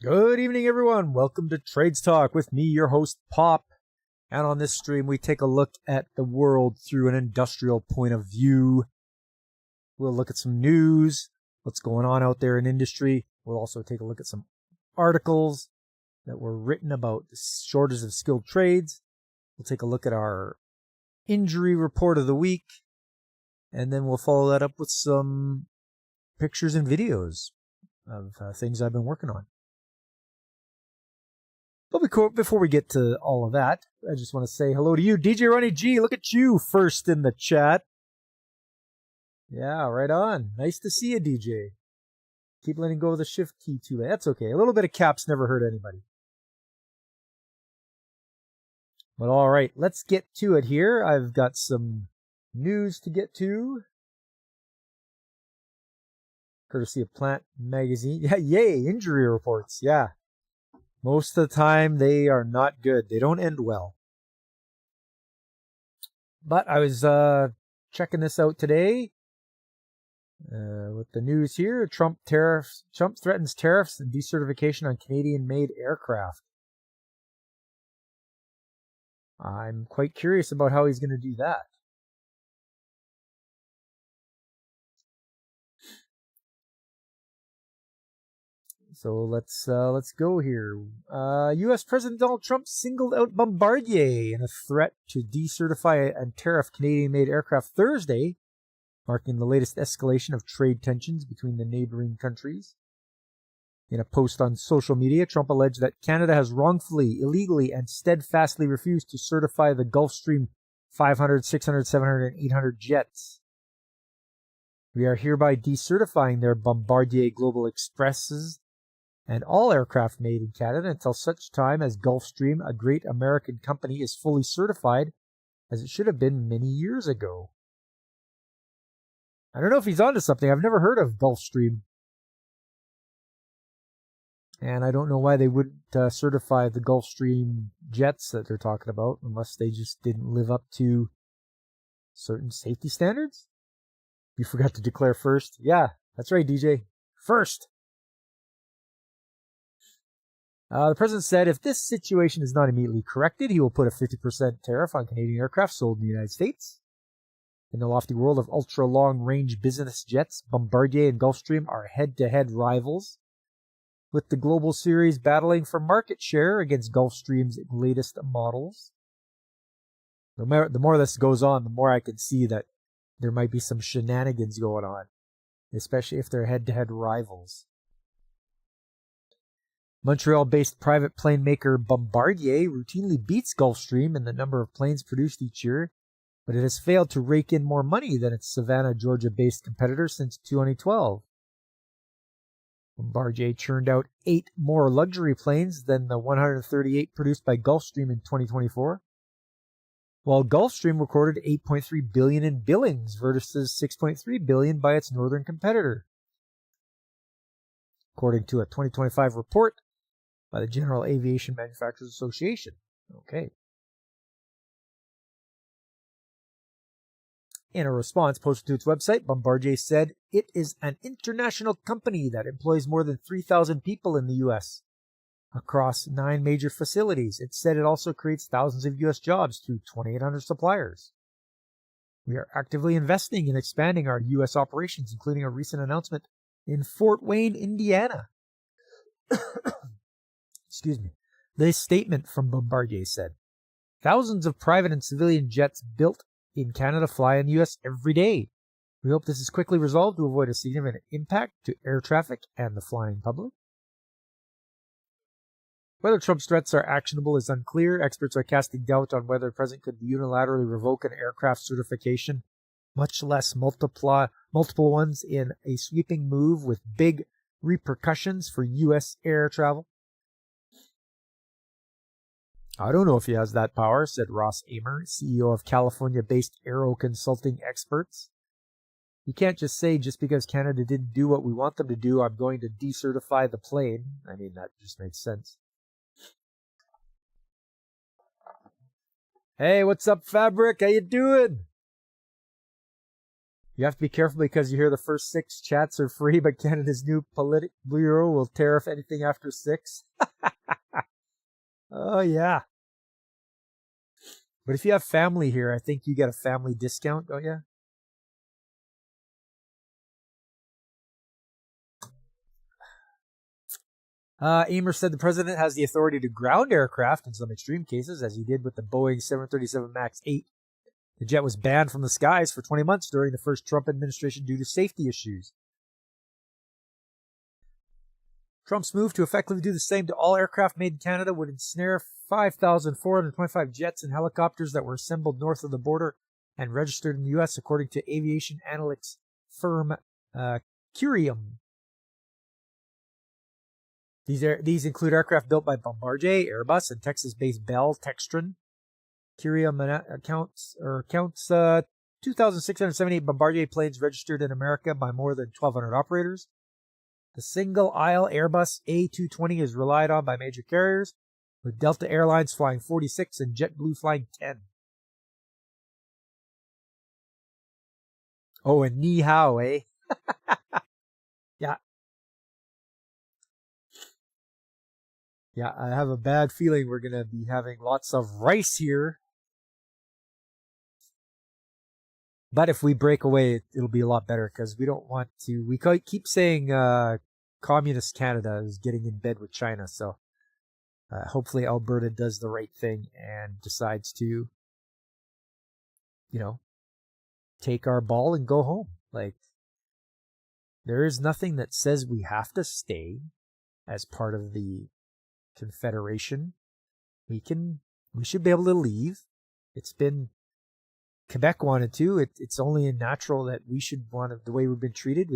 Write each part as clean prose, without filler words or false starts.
Good evening, everyone. Welcome to Trades Talk with me, your host, Pop. And on this stream, we take a look at the world through an industrial point of view. We'll look at some news, what's going on out there in industry. We'll also take a look at some articles that were written about the shortage of skilled trades. We'll take a look at our injury report of the week. And then we'll follow that up with some pictures and videos of things I've been working on. But before we get to all of that, I just want to say hello to you, DJ Ronnie G. Look at you first in the chat. Yeah, right on. Nice to see you, DJ. Keep letting go of the shift key too late. That's okay. A little bit of caps never hurt anybody. But all right, let's get to it here. I've got some news to get to. Courtesy of Plant Magazine. Yeah, yay, injury reports. Yeah. Most of the time, they are not good. They don't end well. But I was checking this out today with the news here. Trump threatens tariffs and decertification on Canadian-made aircraft. I'm quite curious about how he's going to do that. So let's go here. U.S. President Donald Trump singled out Bombardier in a threat to decertify and tariff Canadian-made aircraft Thursday, marking the latest escalation of trade tensions between the neighboring countries. In a post on social media, Trump alleged that Canada has wrongfully, illegally, and steadfastly refused to certify the Gulfstream 500, 600, 700, and 800 jets. We are hereby decertifying their Bombardier Global Expresses and all aircraft made in Canada until such time as Gulfstream, a great American company, is fully certified, as it should have been many years ago. I don't know if he's onto something. I've never heard of Gulfstream. And I don't know why they wouldn't certify the Gulfstream jets that they're talking about, unless they just didn't live up to certain safety standards. You forgot to declare first. Yeah, that's right, DJ. First. The president said if this situation is not immediately corrected, he will put a 50% tariff on Canadian aircraft sold in the United States. In the lofty world of ultra-long-range business jets, Bombardier and Gulfstream are head-to-head rivals, with the Global Series battling for market share against Gulfstream's latest models. The more this goes on, the more I can see that there might be some shenanigans going on, especially if they're head-to-head rivals. Montreal-based private plane maker Bombardier routinely beats Gulfstream in the number of planes produced each year, but it has failed to rake in more money than its Savannah, Georgia-based competitor since 2012. Bombardier churned out 8 more luxury planes than the 138 produced by Gulfstream in 2024, while Gulfstream recorded $8.3 billion in billings versus $6.3 billion by its northern competitor, according to a 2025 report by the General Aviation Manufacturers Association. Okay. In a response posted to its website, Bombardier said it is an international company that employs more than 3,000 people in the U.S. across 9 major facilities. It said it also creates thousands of U.S. jobs through 2,800 suppliers. We are actively investing in expanding our U.S. operations, including a recent announcement in Fort Wayne, Indiana. Excuse me. This statement from Bombardier said, thousands of private and civilian jets built in Canada fly in the U.S. every day. We hope this is quickly resolved to avoid a significant impact to air traffic and the flying public. Whether Trump's threats are actionable is unclear. Experts are casting doubt on whether the president could unilaterally revoke an aircraft certification, much less multiple ones, in a sweeping move with big repercussions for U.S. air travel. I don't know if he has that power, said Ross Amer, CEO of California-based Aero Consulting Experts. You can't just say, just because Canada didn't do what we want them to do, I'm going to decertify the plane. I mean, that just makes sense. Hey, what's up, Fabric? How you doing? You have to be careful because you hear the first 6 chats are free, but Canada's new politic bureau will tariff anything after 6. Oh, yeah. But if you have family here, I think you get a family discount, don't you? Amer said the president has the authority to ground aircraft in some extreme cases, as he did with the Boeing 737 MAX 8. The jet was banned from the skies for 20 months during the first Trump administration due to safety issues. Trump's move to effectively do the same to all aircraft made in Canada would ensnare 5,425 jets and helicopters that were assembled north of the border and registered in the U.S., according to aviation analytics firm Curium. These include aircraft built by Bombardier, Airbus, and Texas-based Bell Textron. Curium counts 2,678 Bombardier planes registered in America by more than 1,200 operators. The single-aisle Airbus A220 is relied on by major carriers, with Delta Airlines flying 46 and JetBlue flying 10. Oh, and Ni Hao, eh? Yeah. Yeah, I have a bad feeling we're going to be having lots of rice here. But if we break away, it'll be a lot better because we don't want to. We keep saying Communist Canada is getting in bed with China. So hopefully Alberta does the right thing and decides to, take our ball and go home. Like, there is nothing that says we have to stay as part of the Confederation. We should be able to leave. It's been Quebec wanted to. It's only natural that we should want to, the way we've been treated.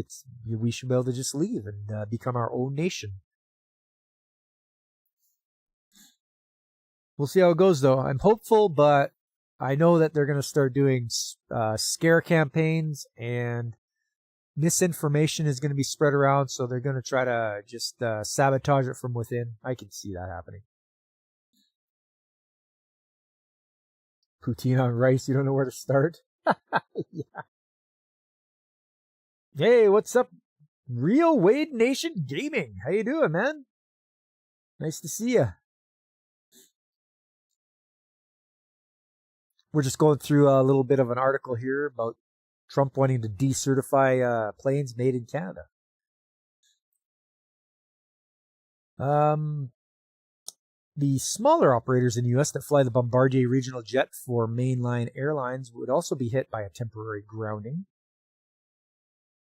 We should be able to just leave and become our own nation. We'll see how it goes, though. I'm hopeful, but I know that they're going to start doing scare campaigns, and misinformation is going to be spread around, so they're going to try to just sabotage it from within. I can see that happening. Poutine on rice, you don't know where to start? Yeah. Hey, what's up? Real Wade Nation Gaming. How you doing, man? Nice to see you. We're just going through a little bit of an article here about Trump wanting to decertify planes made in Canada. The smaller operators in the U.S. that fly the Bombardier regional jet for mainline airlines would also be hit by a temporary grounding.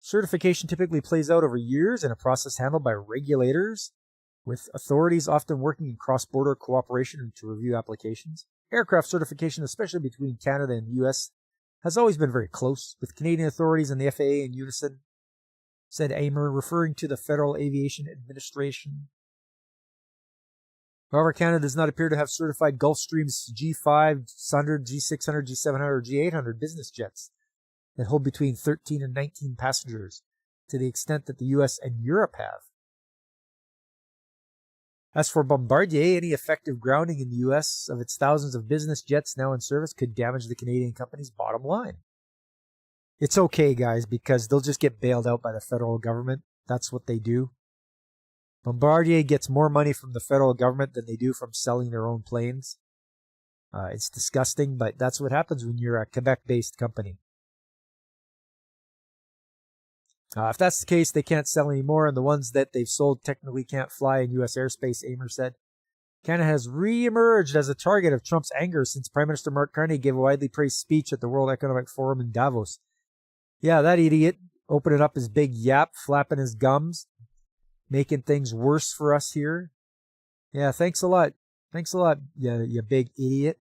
Certification typically plays out over years in a process handled by regulators, with authorities often working in cross-border cooperation to review applications. Aircraft certification, especially between Canada and the U.S., has always been very close, with Canadian authorities and the FAA in unison, said Amer, referring to the Federal Aviation Administration. However, Canada does not appear to have certified Gulfstream's G500, G600, G700, or G800 business jets that hold between 13 and 19 passengers, to the extent that the US and Europe have. As for Bombardier, any effective grounding in the US of its thousands of business jets now in service could damage the Canadian company's bottom line. It's okay, guys, because they'll just get bailed out by the federal government. That's what they do. Bombardier gets more money from the federal government than they do from selling their own planes. It's disgusting, but that's what happens when you're a Quebec-based company. If that's the case, they can't sell anymore, and the ones that they've sold technically can't fly in U.S. airspace, Amer said. Canada has re-emerged as a target of Trump's anger since Prime Minister Mark Carney gave a widely praised speech at the World Economic Forum in Davos. Yeah, that idiot opening up his big yap, flapping his gums, making things worse for us here. Yeah, thanks a lot. Thanks a lot, you big idiot.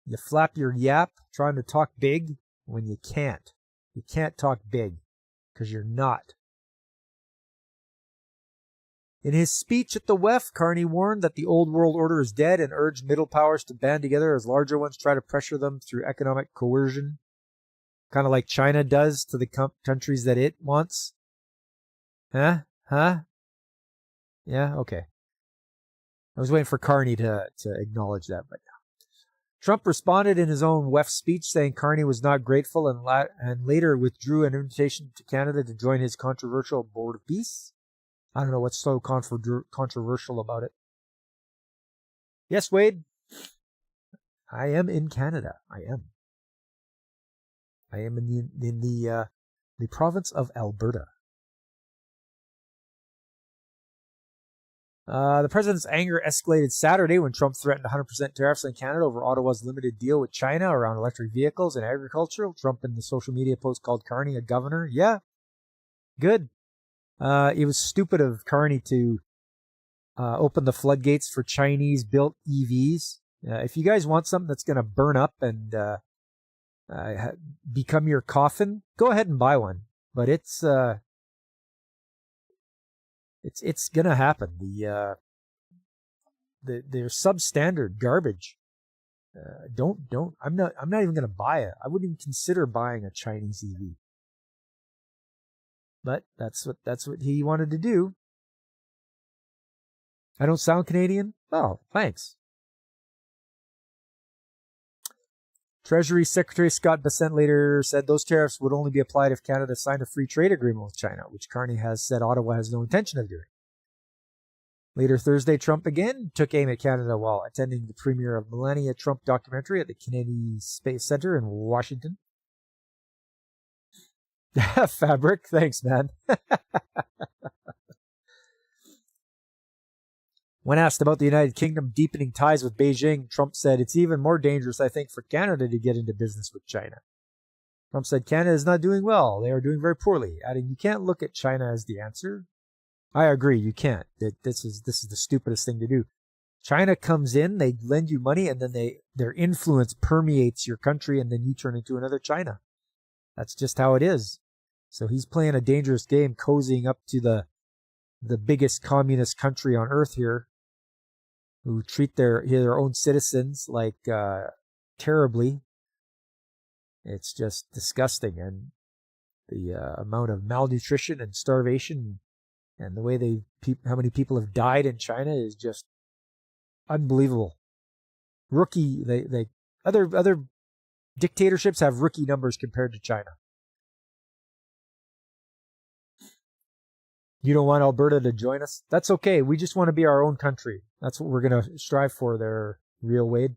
You flap your yap trying to talk big when you can't. You can't talk big because you're not. In his speech at the WEF, Carney warned that the old world order is dead and urged middle powers to band together as larger ones try to pressure them through economic coercion, kind of like China does to the countries that it wants. Huh? Yeah, okay. I was waiting for Carney to acknowledge that, but Trump responded in his own WEF speech saying Carney was not grateful and later withdrew an invitation to Canada to join his controversial Board of Peace. I don't know what's so controversial about it. Yes, Wade. I am in Canada. I am in the province of Alberta. The president's anger escalated Saturday when Trump threatened 100% tariffs on Canada over Ottawa's limited deal with China around electric vehicles and agriculture. Trump in the social media post called Carney a governor. Yeah, good. It was stupid of Carney to open the floodgates for Chinese-built EVs. If you guys want something that's going to burn up and become your coffin, go ahead and buy one. But it's gonna happen. They're substandard garbage. I'm not even gonna buy it. I wouldn't even consider buying a Chinese EV. But that's what he wanted to do. I don't sound Canadian? Oh, thanks. Treasury Secretary Scott Bessent later said those tariffs would only be applied if Canada signed a free trade agreement with China, which Carney has said Ottawa has no intention of doing. Later Thursday, Trump again took aim at Canada while attending the premiere of Melania Trump documentary at the Kennedy Space Center in Washington. Fabric, thanks, man. When asked about the United Kingdom deepening ties with Beijing, Trump said, "It's even more dangerous, I think, for Canada to get into business with China." Trump said, "Canada is not doing well. They are doing very poorly," adding, "You can't look at China as the answer." I agree, you can't. This is the stupidest thing to do. China comes in, they lend you money, and then their influence permeates your country, and then you turn into another China. That's just how it is. So he's playing a dangerous game, cozying up to the biggest communist country on earth here, who treat their own citizens like terribly. It's just disgusting, and the amount of malnutrition and starvation and the way how many people have died in China is just unbelievable. Other dictatorships have rookie numbers compared to China. You don't want Alberta to join us? That's okay. We just want to be our own country. That's what we're going to strive for there, Real Wade.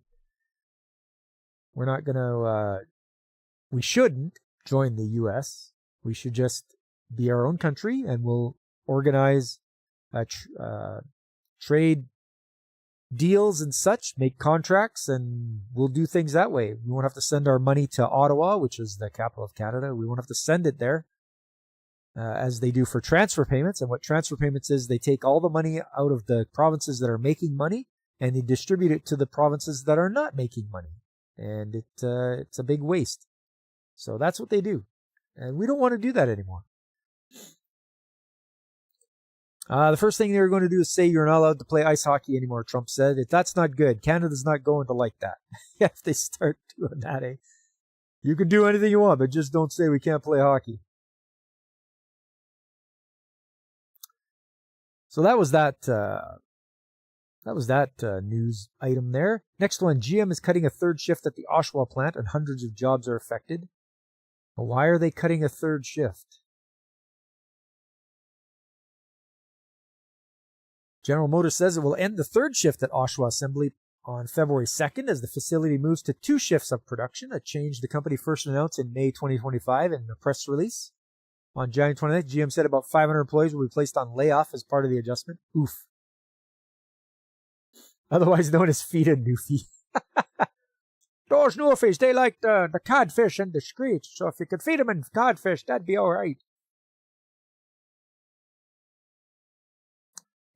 We're not going to... we shouldn't join the U.S. We should just be our own country, and we'll organize trade deals and such, make contracts, and we'll do things that way. We won't have to send our money to Ottawa, which is the capital of Canada. We won't have to send it there. As they do for transfer payments. And what transfer payments is, they take all the money out of the provinces that are making money and they distribute it to the provinces that are not making money. And it's a big waste. So that's what they do. And we don't want to do that anymore. The first thing they're going to do is say you're not allowed to play ice hockey anymore, Trump said. That's not good. Canada's not going to like that. If they start doing that, you can do anything you want, but just don't say we can't play hockey. So that was that news item there. Next one, GM is cutting a third shift at the Oshawa plant and hundreds of jobs are affected. Why are they cutting a third shift? General Motors says it will end the third shift at Oshawa Assembly on February 2nd as the facility moves to 2 shifts of production, a change the company first announced in May 2025 in a press release. On January 29th, GM said about 500 employees will be placed on layoff as part of the adjustment. Oof. Otherwise known as feed and Newfie. Those Newfies, they like the codfish and the screech, so if you could feed them in codfish, that'd be alright.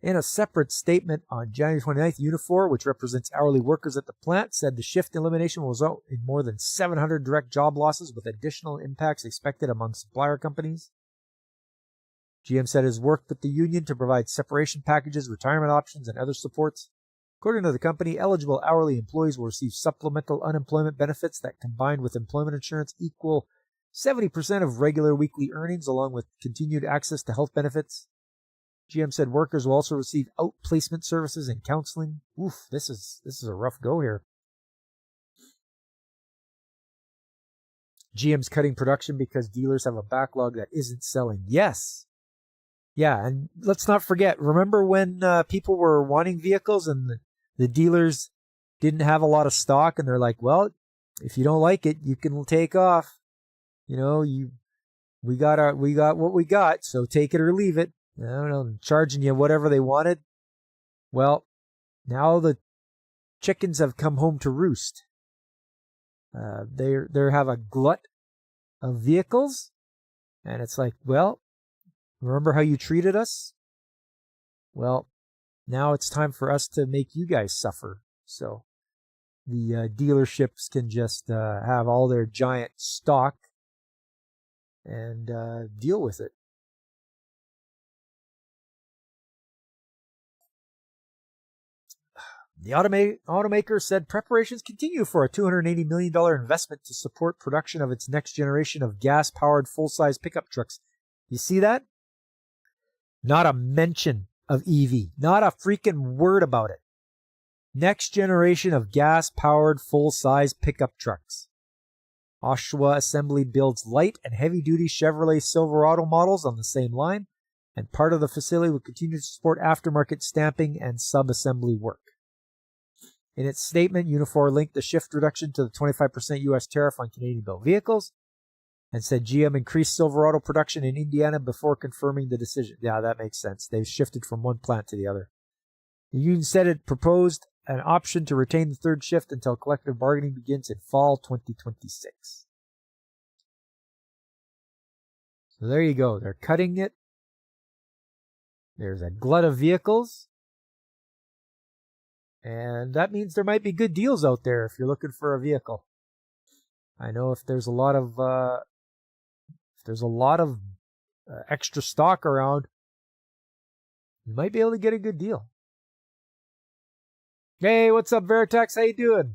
In a separate statement on January 29th, Unifor, which represents hourly workers at the plant, said the shift elimination will result in more than 700 direct job losses with additional impacts expected among supplier companies. GM said it has worked with the union to provide separation packages, retirement options, and other supports. According to the company, eligible hourly employees will receive supplemental unemployment benefits that, combined with employment insurance, equal 70% of regular weekly earnings, along with continued access to health benefits. GM said workers will also receive outplacement services and counseling. Oof, this is a rough go here. GM's cutting production because dealers have a backlog that isn't selling. Yes. Yeah, and let's not forget, remember when people were wanting vehicles and the dealers didn't have a lot of stock and they're like, well, if you don't like it, you can take off. You know, we got what we got, so take it or leave it. I don't know, charging you whatever they wanted. Well, now the chickens have come home to roost. They have a glut of vehicles, and it's like, well, remember how you treated us? Well, now it's time for us to make you guys suffer. So the dealerships can just have all their giant stock and deal with it. The automaker said preparations continue for a $280 million investment to support production of its next generation of gas-powered full-size pickup trucks. You see that? Not a mention of EV. Not a freaking word about it. Next generation of gas-powered full-size pickup trucks. Oshawa Assembly builds light and heavy-duty Chevrolet Silverado models on the same line, and part of the facility will continue to support aftermarket stamping and sub-assembly work. In its statement, Unifor linked the shift reduction to the 25% U.S. tariff on Canadian-built vehicles and said GM increased Silverado production in Indiana before confirming the decision. Yeah, that makes sense. They've shifted from one plant to the other. The union said it proposed an option to retain the third shift until collective bargaining begins in fall 2026. So there you go. They're cutting it. There's a glut of vehicles. And that means there might be good deals out there if you're looking for a vehicle. I know if there's a lot of extra stock around, you might be able to get a good deal. Hey, what's up, Veritex? How you doing?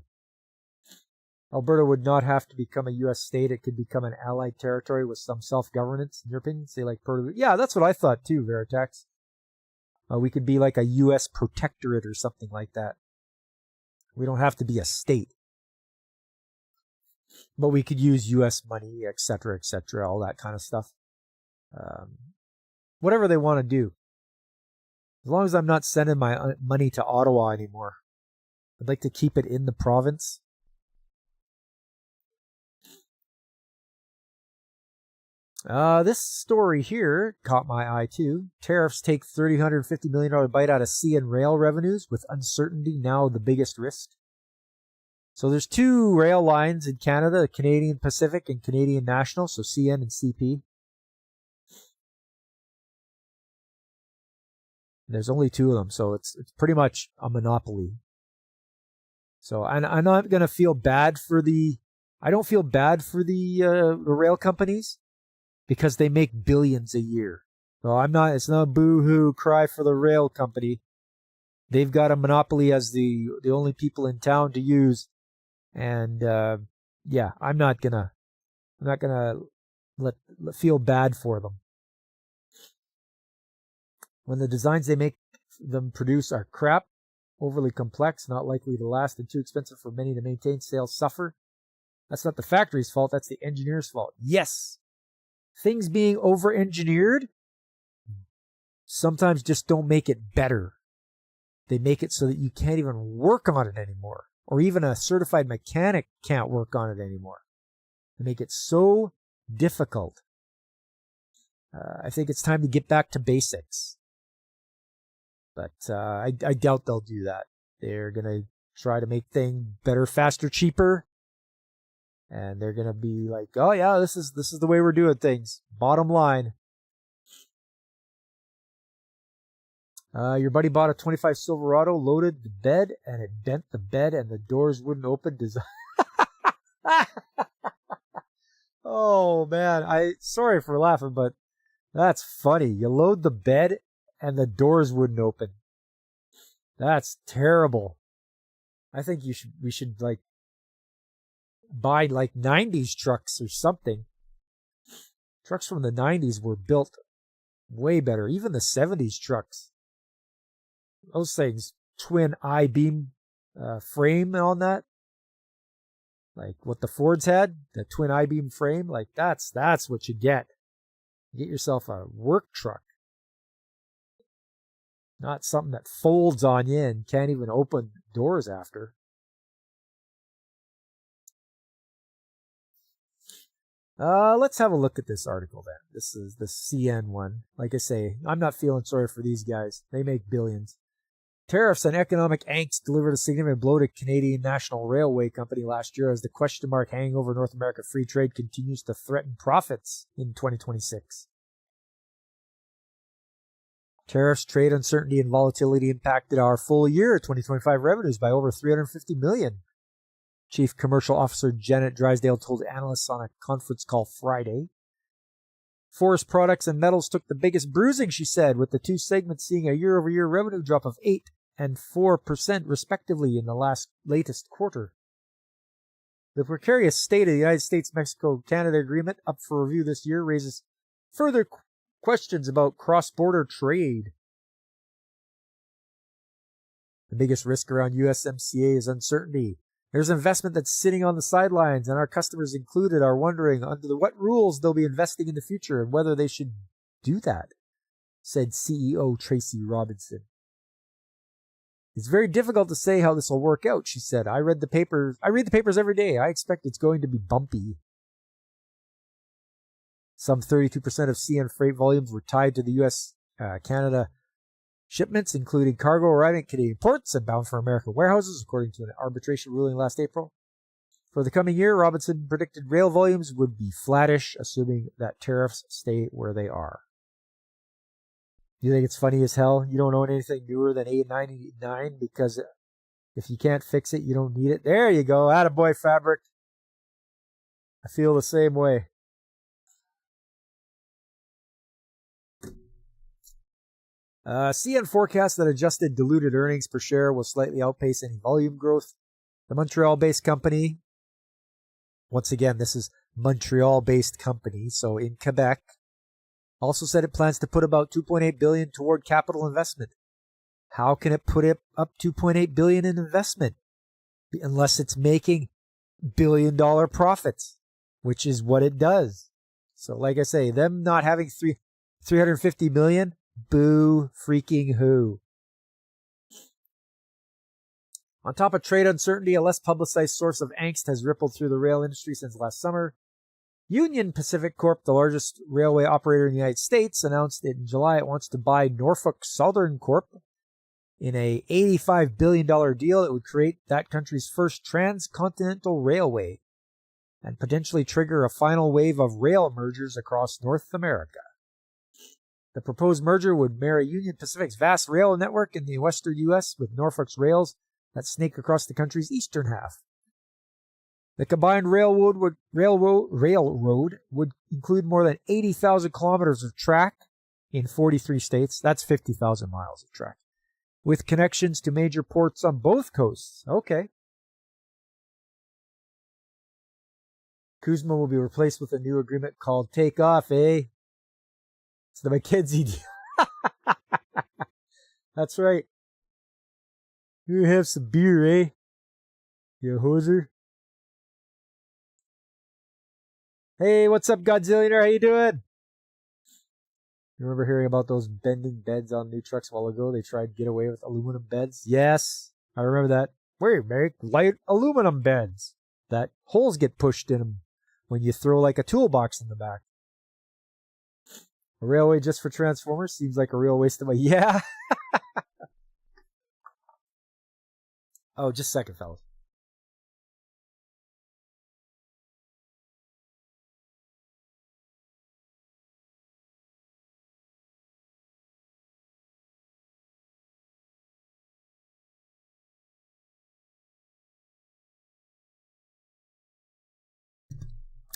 Alberta would not have to become a U.S. state. It could become an allied territory with some self-governance, in your opinion? Say like Puerto Rico. Yeah, that's what I thought too, Veritex. We could be like a U.S. protectorate or something like that. We don't have to be a state. But we could use U.S. money, etc., all that kind of stuff. Whatever they want to do. As long as I'm not sending my money to Ottawa anymore. I'd like to keep it in the province. This story here caught my eye too. Tariffs take $350 million bite out of CN rail revenues, with uncertainty now the biggest risk. So there's two rail lines in Canada, the Canadian Pacific and Canadian National, so CN and CP. There's only two of them, so it's pretty much a monopoly. So I'm not going to feel bad for I don't feel bad for the rail companies, because they make billions a year. So it's not a boo-hoo cry for the rail company. They've got a monopoly as the only people in town to use. And yeah, I'm not gonna feel bad for them. When the designs they make them produce are crap, overly complex, not likely to last, and too expensive for many to maintain, sales suffer. That's not the factory's fault, that's the engineer's fault. Yes! Things being over-engineered sometimes just don't make it better. They make it so that you can't even work on it anymore. Or even a certified mechanic can't work on it anymore. They make it so difficult. I think it's time to get back to basics. But I doubt they'll do that. They're going to try to make things better, faster, cheaper. And they're going to be like, oh yeah, this is the way we're doing things. Bottom line. Your buddy bought a 25 Silverado, loaded the bed, and it bent the bed and the doors wouldn't open. Oh man, sorry for laughing, but that's funny. You load the bed and the doors wouldn't open. That's terrible. I think we should like buy like 90s trucks or something. Trucks from the 90s were built way better. Even the 70s trucks. Those things, twin I-beam frame and all that. Like what the Fords had, the twin I-beam frame, like that's what you get. Get yourself a work truck. Not something that folds on you and can't even open doors after. Let's have a look at this article then. This is the CN one. Like I say, I'm not feeling sorry for these guys. They make billions. Tariffs and economic angst delivered a significant blow to Canadian National Railway Company last year as the question mark hanging over North America free trade continues to threaten profits in 2026. Tariffs, trade uncertainty, and volatility impacted our full year 2025 revenues by over $350 million. Chief Commercial Officer Janet Drysdale told analysts on a conference call Friday. Forest products and metals took the biggest bruising, she said, with the two segments seeing a year-over-year revenue drop of 8% and 4% respectively in the latest quarter. The precarious state of the United States-Mexico-Canada agreement up for review this year raises further questions about cross-border trade. The biggest risk around USMCA is uncertainty. There's investment that's sitting on the sidelines, and our customers included are wondering under what rules they'll be investing in the future and whether they should do that, said CEO Tracy Robinson. It's very difficult to say how this will work out, she said. I read the papers every day. I expect it's going to be bumpy. Some 32% of CN freight volumes were tied to the U.S.-Canada shipments, including cargo arriving at Canadian ports and bound for American warehouses, according to an arbitration ruling last April. For the coming year, Robinson predicted rail volumes would be flattish, assuming that tariffs stay where they are. You think it's funny as hell? You don't own anything newer than A989 because if you can't fix it, you don't need it. There you go. Attaboy, Fabric. I feel the same way. CN forecasts that adjusted diluted earnings per share will slightly outpace any volume growth. The Montreal-based company, once again, this is Montreal-based company, so in Quebec, also said it plans to put about $2.8 billion toward capital investment. How can it put up $2.8 billion in investment unless it's making billion-dollar profits, which is what it does? So, like I say, them not having $350 million. Boo freaking who. On top of trade uncertainty, a less publicized source of angst has rippled through the rail industry since last summer. Union Pacific Corp, the largest railway operator in the United States, announced in July it wants to buy Norfolk Southern Corp in a $85 billion deal that would create that country's first transcontinental railway and potentially trigger a final wave of rail mergers across North America. The proposed merger would marry Union Pacific's vast rail network in the western U.S. with Norfolk's rails that snake across the country's eastern half. The combined railroad would include more than 80,000 kilometers of track in 43 states. That's 50,000 miles of track, with connections to major ports on both coasts. Okay. Kuzma will be replaced with a new agreement called Take Off, eh? It's the McKenzie deal. That's right. You have some beer, eh? You hoser. Hey, what's up, Godzillionaire? How you doing? You remember hearing about those bending beds on new trucks a while ago? They tried to get away with aluminum beds. Yes, I remember that. We make light aluminum beds that holes get pushed in them when you throw like a toolbox in the back. A railway just for Transformers seems like a real waste of money. Yeah. Oh, just a second, fellas.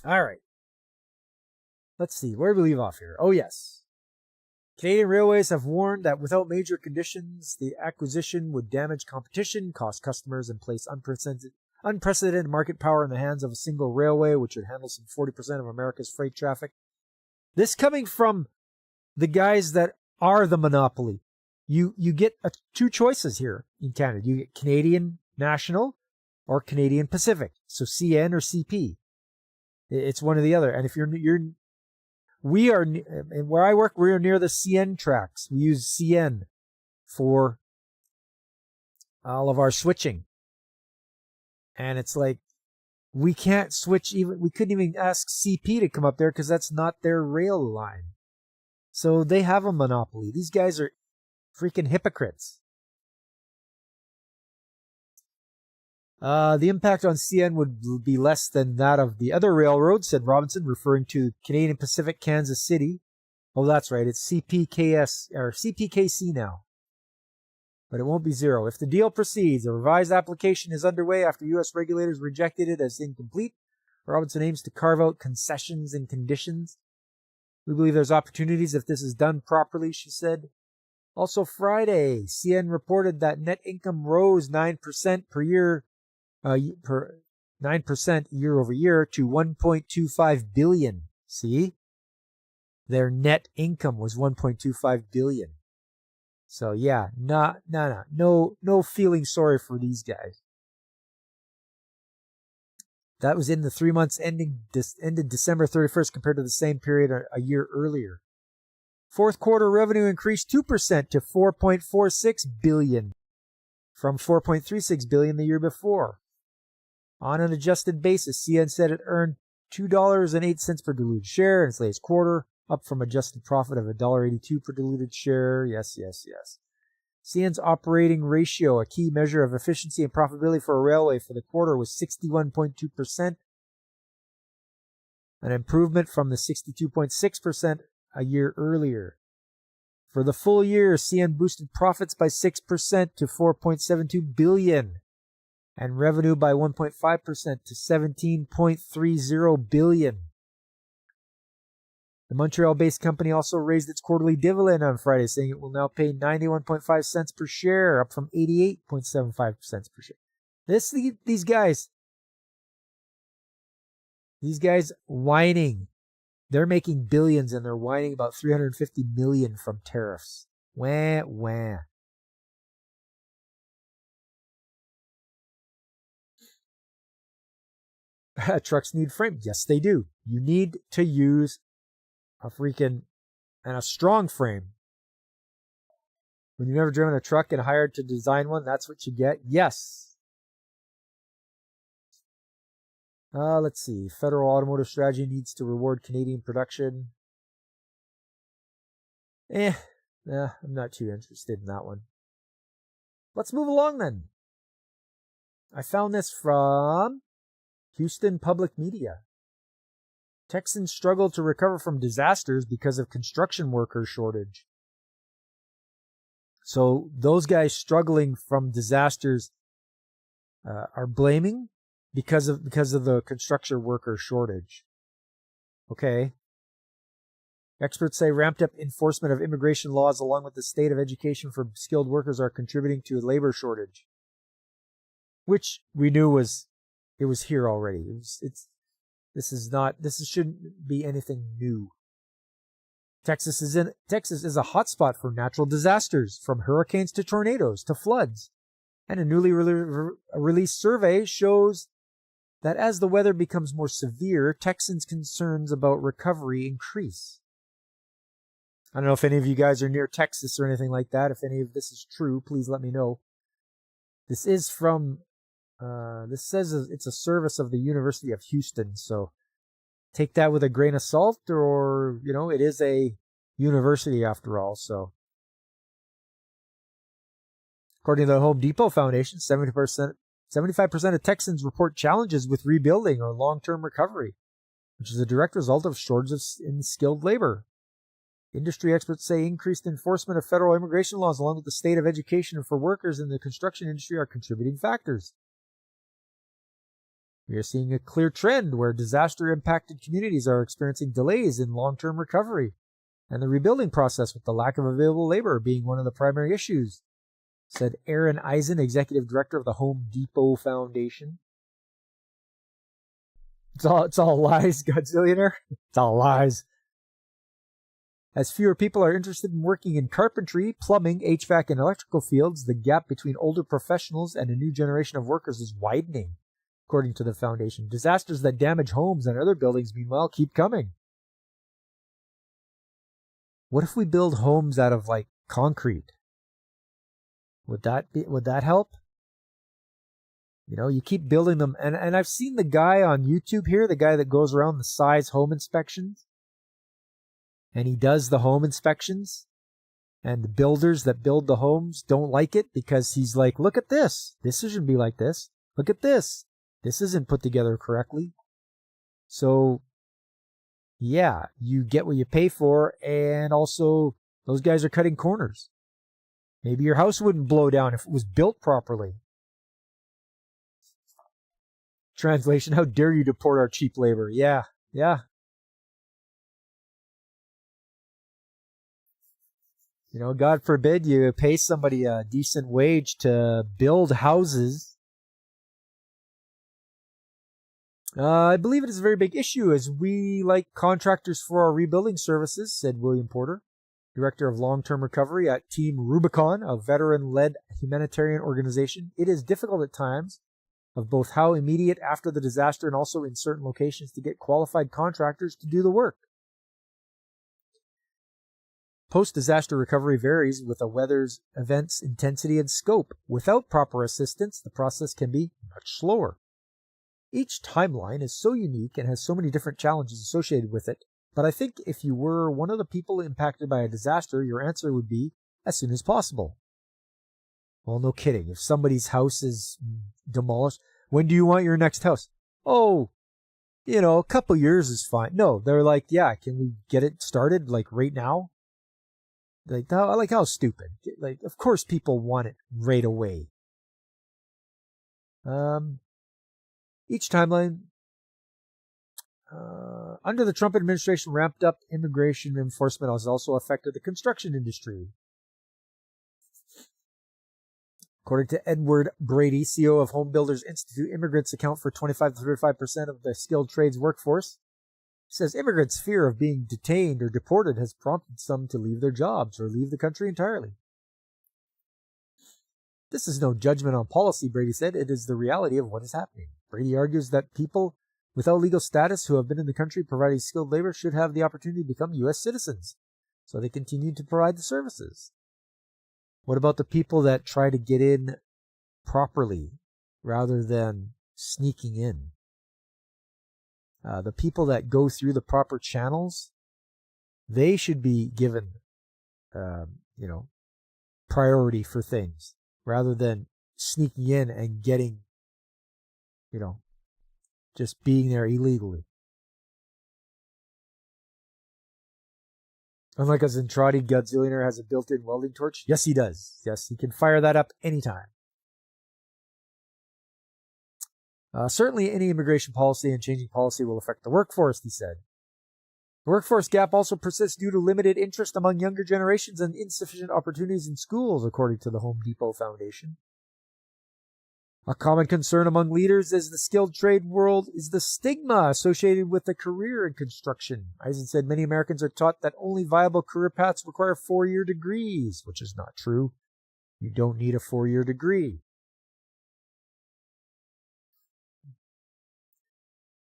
All right. Let's see. Where do we leave off here? Oh, yes. Canadian Railways have warned that without major conditions, the acquisition would damage competition, cost customers, and place unprecedented market power in the hands of a single railway, which would handle some 40% of America's freight traffic. This coming from the guys that are the monopoly. You get two choices here in Canada. You get Canadian National, or Canadian Pacific. So CN or CP. It's one or the other. And if we are, where I work, we are near the CN tracks. We use CN for all of our switching. And it's like, we can't switch we couldn't even ask CP to come up there because that's not their rail line. So they have a monopoly. These guys are freaking hypocrites. The impact on CN would be less than that of the other railroads, said Robinson, referring to Canadian Pacific Kansas City. Oh, that's right. It's CPKS or CPKC now. But it won't be zero. If the deal proceeds, a revised application is underway after U.S. regulators rejected it as incomplete. Robinson aims to carve out concessions and conditions. We believe there's opportunities if this is done properly, she said. Also Friday, CN reported that net income rose 9% per year, 9% year over year to $1.25 billion. See? Their net income was $1.25 billion. So yeah, no feeling sorry for these guys. That was in the 3 months ended December 31st compared to the same period a year earlier. Fourth quarter revenue increased 2% to $4.46 billion from $4.36 billion the year before. On an adjusted basis, CN said it earned $2.08 per diluted share in its latest quarter, up from adjusted profit of $1.82 per diluted share. Yes. CN's operating ratio, a key measure of efficiency and profitability for a railway for the quarter, was 61.2%, an improvement from the 62.6% a year earlier. For the full year, CN boosted profits by 6% to $4.72 billion and revenue by 1.5% to $17.30 billion. The Montreal-based company also raised its quarterly dividend on Friday, saying it will now pay 91.5 cents per share, up from 88.75 cents per share. These guys whining. They're making billions and they're whining about $350 million from tariffs. Wah. Trucks need frame. Yes, they do. You need to use a strong frame. When you've never driven a truck and hired to design one, that's what you get. Yes. Let's see. Federal automotive strategy needs to reward Canadian production. I'm not too interested in that one. Let's move along then. I found this from Houston Public Media. Texans struggle to recover from disasters because of construction worker shortage. So those guys struggling from disasters are blaming because of the construction worker shortage. Okay. Experts say ramped up enforcement of immigration laws along with the state of education for skilled workers are contributing to a labor shortage, which we knew was here already. This shouldn't be anything new. Texas is a hotspot for natural disasters, from hurricanes to tornadoes to floods. And a newly released survey shows that as the weather becomes more severe, Texans' concerns about recovery increase. I don't know if any of you guys are near Texas or anything like that. If any of this is true, please let me know. This is from this says it's a service of the University of Houston, so take that with a grain of salt, or, it is a university after all, so. According to the Home Depot Foundation, 75% of Texans report challenges with rebuilding or long-term recovery, which is a direct result of shortages in skilled labor. Industry experts say increased enforcement of federal immigration laws along with the state of education for workers in the construction industry are contributing factors. We are seeing a clear trend where disaster-impacted communities are experiencing delays in long-term recovery and the rebuilding process, with the lack of available labor being one of the primary issues, said Aaron Eisen, executive director of the Home Depot Foundation. It's all lies, Godzillionaire. It's all lies. As fewer people are interested in working in carpentry, plumbing, HVAC, and electrical fields, the gap between older professionals and a new generation of workers is widening, according to the foundation. Disasters that damage homes and other buildings, meanwhile, keep coming. What if we build homes out of, like, concrete? Would that help? You know, you keep building them, and I've seen the guy on YouTube here, the guy that goes around the size home inspections, and he does the home inspections, and the builders that build the homes don't like it because he's like, look at this. This shouldn't be like this. Look at this. This isn't put together correctly. So, yeah, you get what you pay for, and also those guys are cutting corners. Maybe your house wouldn't blow down if it was built properly. Translation, how dare you deport our cheap labor? Yeah. You know, God forbid you pay somebody a decent wage to build houses. I believe it is a very big issue as we like contractors for our rebuilding services, said William Porter, Director of Long-Term Recovery at Team Rubicon, a veteran-led humanitarian organization. It is difficult at times of both how immediate after the disaster and also in certain locations to get qualified contractors to do the work. Post-disaster recovery varies with a weather's event's intensity and scope. Without proper assistance, the process can be much slower. Each timeline is so unique and has so many different challenges associated with it, but I think if you were one of the people impacted by a disaster, your answer would be as soon as possible. Well, no kidding. If somebody's house is demolished, when do you want your next house? Oh, you know, a couple years is fine. No, they're like, yeah, can we get it started like right now? Like, how stupid. Like, of course people want it right away. Each timeline, under the Trump administration, ramped up immigration enforcement has also affected the construction industry. According to Edward Brady, CEO of Home Builders Institute, immigrants account for 25 to 35% of the skilled trades workforce. He says immigrants' fear of being detained or deported has prompted some to leave their jobs or leave the country entirely. This is no judgment on policy, Brady said. It is the reality of what is happening. Brady argues that people without legal status who have been in the country providing skilled labor should have the opportunity to become U.S. citizens, so they continue to provide the services. What about the people that try to get in properly rather than sneaking in? The people that go through the proper channels, they should be given, priority for things rather than sneaking in and getting, just being there illegally. Unlike a Zentradi Godzillionaire has a built-in welding torch. Yes, he does. Yes, he can fire that up anytime. Certainly, any immigration policy and changing policy will affect the workforce, he said. The workforce gap also persists due to limited interest among younger generations and insufficient opportunities in schools, according to the Home Depot Foundation. A common concern among leaders is the skilled trade world is the stigma associated with a career in construction. Eisen said many Americans are taught that only viable career paths require 4-year degrees, which is not true. You don't need a 4-year degree.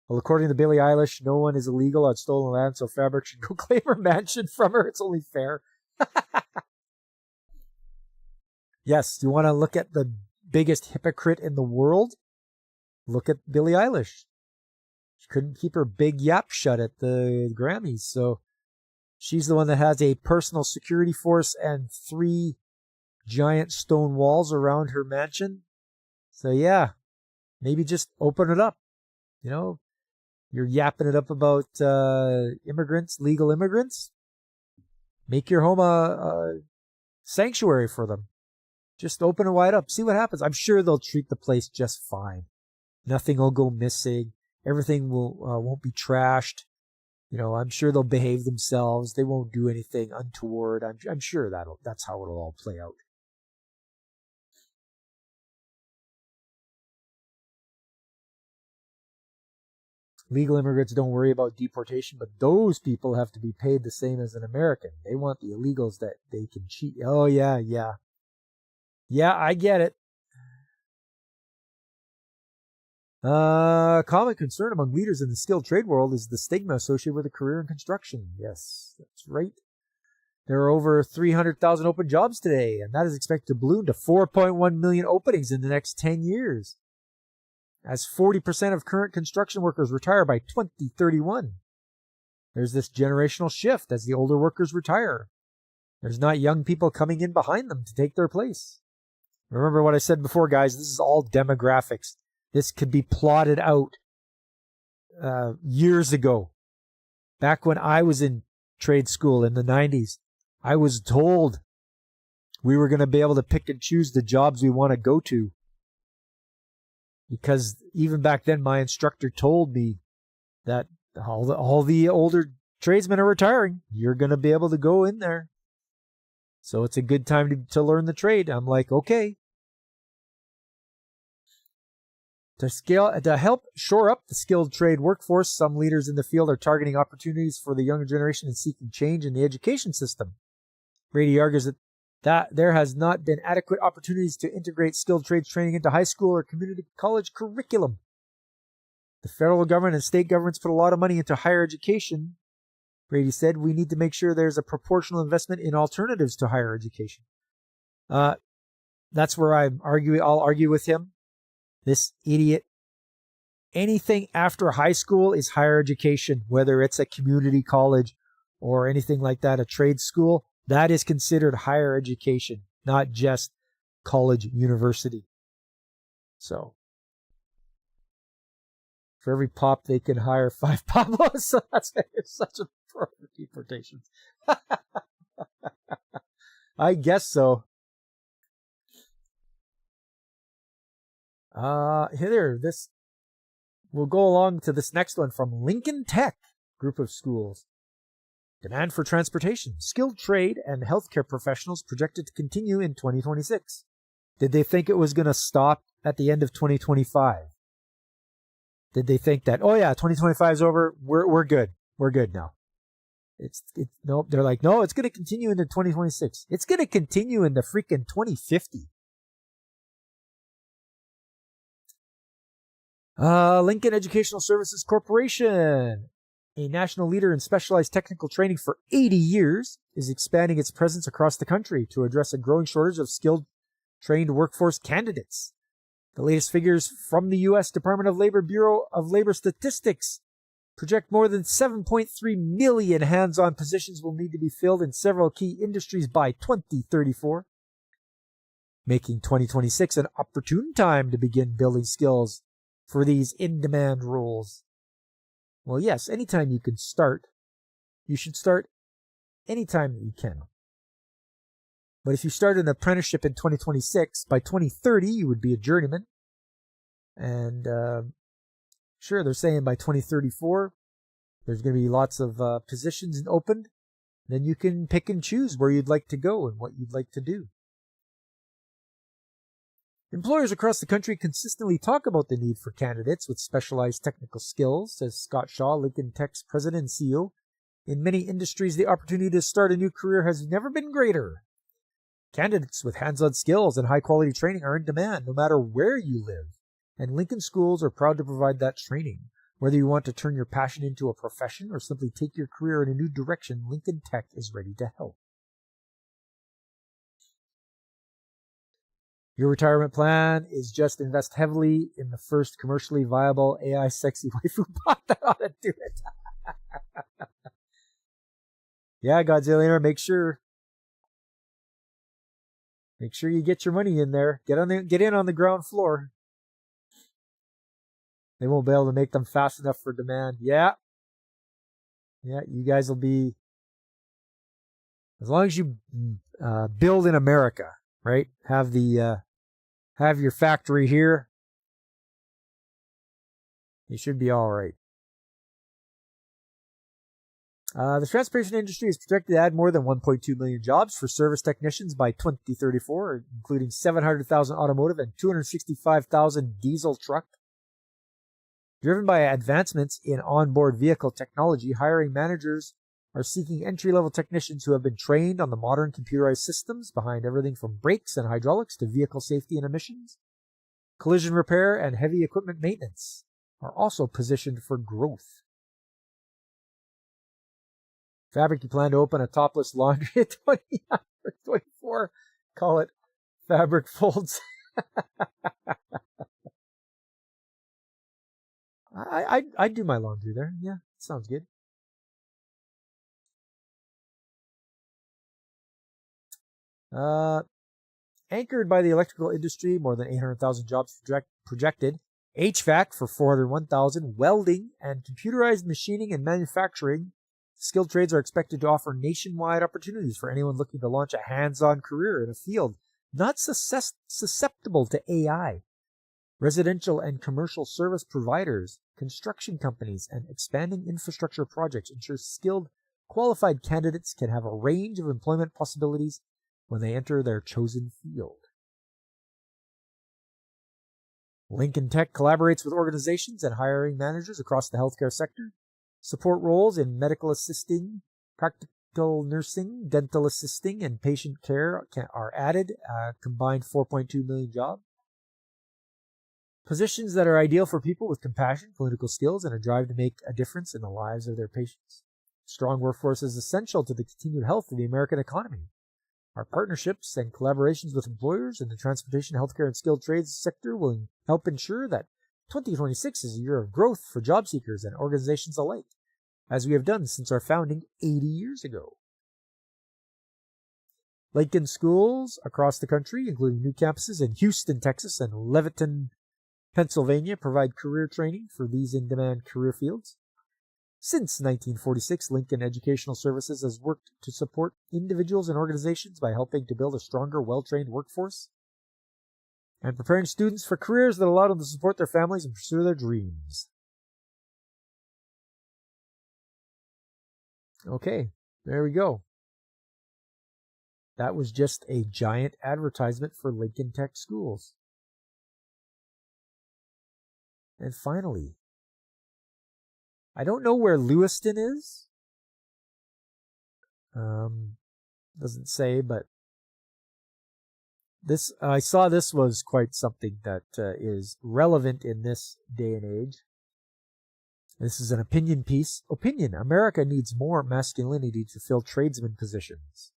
Well, according to Billie Eilish, no one is illegal on stolen land, so Fabric should go claim her mansion from her. It's only fair. Yes, you want to look at the biggest hypocrite in the world? Look at Billie Eilish. She couldn't keep her big yap shut at the Grammys, so she's the one that has a personal security force and 3 giant stone walls around her mansion. So yeah, maybe just open it up. You're yapping it up about immigrants, legal immigrants. Make your home a sanctuary for them. Just open it wide up. See what happens. I'm sure they'll treat the place just fine. Nothing will go missing. Everything won't be trashed. I'm sure they'll behave themselves. They won't do anything untoward. I'm sure that's how it'll all play out. Legal immigrants don't worry about deportation, but those people have to be paid the same as an American. They want the illegals that they can cheat. Oh, yeah. Yeah, I get it. Common concern among leaders in the skilled trade world is the stigma associated with a career in construction. Yes, that's right. There are over 300,000 open jobs today, and that is expected to balloon to 4.1 million openings in the next 10 years. As 40% of current construction workers retire by 2031. There's this generational shift as the older workers retire. There's not young people coming in behind them to take their place. Remember what I said before, guys, this is all demographics. This could be plotted out years ago. Back when I was in trade school in the 90s, I was told we were going to be able to pick and choose the jobs we want to go to. Because even back then, my instructor told me that all the older tradesmen are retiring. You're going to be able to go in there. So it's a good time to learn the trade. I'm like, okay. To help shore up the skilled trade workforce, some leaders in the field are targeting opportunities for the younger generation and seeking change in the education system. Brady argues that there has not been adequate opportunities to integrate skilled trades training into high school or community college curriculum. The federal government and state governments put a lot of money into higher education. Brady said, we need to make sure there's a proportional investment in alternatives to higher education. That's where I'll argue with him. This idiot. Anything after high school is higher education, whether it's a community college or anything like that, a trade school. That is considered higher education, not just college, university. So, for every pop, they can hire 5 Pablos. So that's such a pro for deportations. I guess so. We'll go along to this next one from Lincoln Tech group of schools. Demand for transportation, skilled trade, and healthcare professionals projected to continue in 2026. Did they think it was going to stop at the end of 2025? Did they think that, oh yeah, 2025 is over, we're good. We're good now. Nope. They're like, no, it's going to continue into 2026. It's going to continue into freaking 2050. Lincoln Educational Services Corporation, a national leader in specialized technical training for 80 years, is expanding its presence across the country to address a growing shortage of skilled, trained workforce candidates. The latest figures from the U.S. Department of Labor Bureau of Labor Statistics project more than 7.3 million hands-on positions will need to be filled in several key industries by 2034, making 2026 an opportune time to begin building skills for these in-demand roles. Well, yes, anytime you can start, you should start anytime that you can. But if you start an apprenticeship in 2026, by 2030, you would be a journeyman. And sure, they're saying by 2034, there's going to be lots of positions opened. Then you can pick and choose where you'd like to go and what you'd like to do. Employers across the country consistently talk about the need for candidates with specialized technical skills, says Scott Shaw, Lincoln Tech's president and CEO. In many industries, the opportunity to start a new career has never been greater. Candidates with hands-on skills and high-quality training are in demand no matter where you live, and Lincoln schools are proud to provide that training. Whether you want to turn your passion into a profession or simply take your career in a new direction, Lincoln Tech is ready to help. Your retirement plan is just invest heavily in the first commercially viable AI sexy waifu bot that ought to do it. Yeah, Godzillionaire, make sure you get your money in there. Get in on the ground floor. They won't be able to make them fast enough for demand. Yeah, you guys will be, as long as you build in America. Right? Have your factory here. You should be all right. The transportation industry is projected to add more than 1.2 million jobs for service technicians by 2034, including 700,000 automotive and 265,000 diesel truck. Driven by advancements in onboard vehicle technology, hiring managers are seeking entry-level technicians who have been trained on the modern computerized systems behind everything from brakes and hydraulics to vehicle safety and emissions. Collision repair and heavy equipment maintenance are also positioned for growth. Fabric, you plan to open a topless laundry at 24. Call it Fabric Folds. I'd do my laundry there. Yeah, sounds good. Anchored by the electrical industry, more than 800,000 jobs projected. HVAC for 401,000. Welding and computerized machining and manufacturing. Skilled trades are expected to offer nationwide opportunities for anyone looking to launch a hands-on career in a field not susceptible to AI. Residential and commercial service providers, construction companies, and expanding infrastructure projects ensure skilled, qualified candidates can have a range of employment possibilities when they enter their chosen field. Lincoln Tech collaborates with organizations and hiring managers across the healthcare sector. Support roles in medical assisting, practical nursing, dental assisting, and patient care are added, combined 4.2 million jobs. Positions that are ideal for people with compassion, political skills, and a drive to make a difference in the lives of their patients. Strong workforce is essential to the continued health of the American economy. Our partnerships and collaborations with employers in the transportation, healthcare, and skilled trades sector will help ensure that 2026 is a year of growth for job seekers and organizations alike, as we have done since our founding 80 years ago. Lincoln schools across the country, including new campuses in Houston, Texas, and Leviton, Pennsylvania, provide career training for these in-demand career fields. Since 1946, Lincoln Educational Services has worked to support individuals and organizations by helping to build a stronger, well-trained workforce and preparing students for careers that allow them to support their families and pursue their dreams. Okay, there we go. That was just a giant advertisement for Lincoln Tech schools. And finally, I don't know where Lewiston is. Doesn't say, but I saw this was quite something that is relevant in this day and age. This is an opinion piece. Opinion: America needs more masculinity to fill tradesman positions.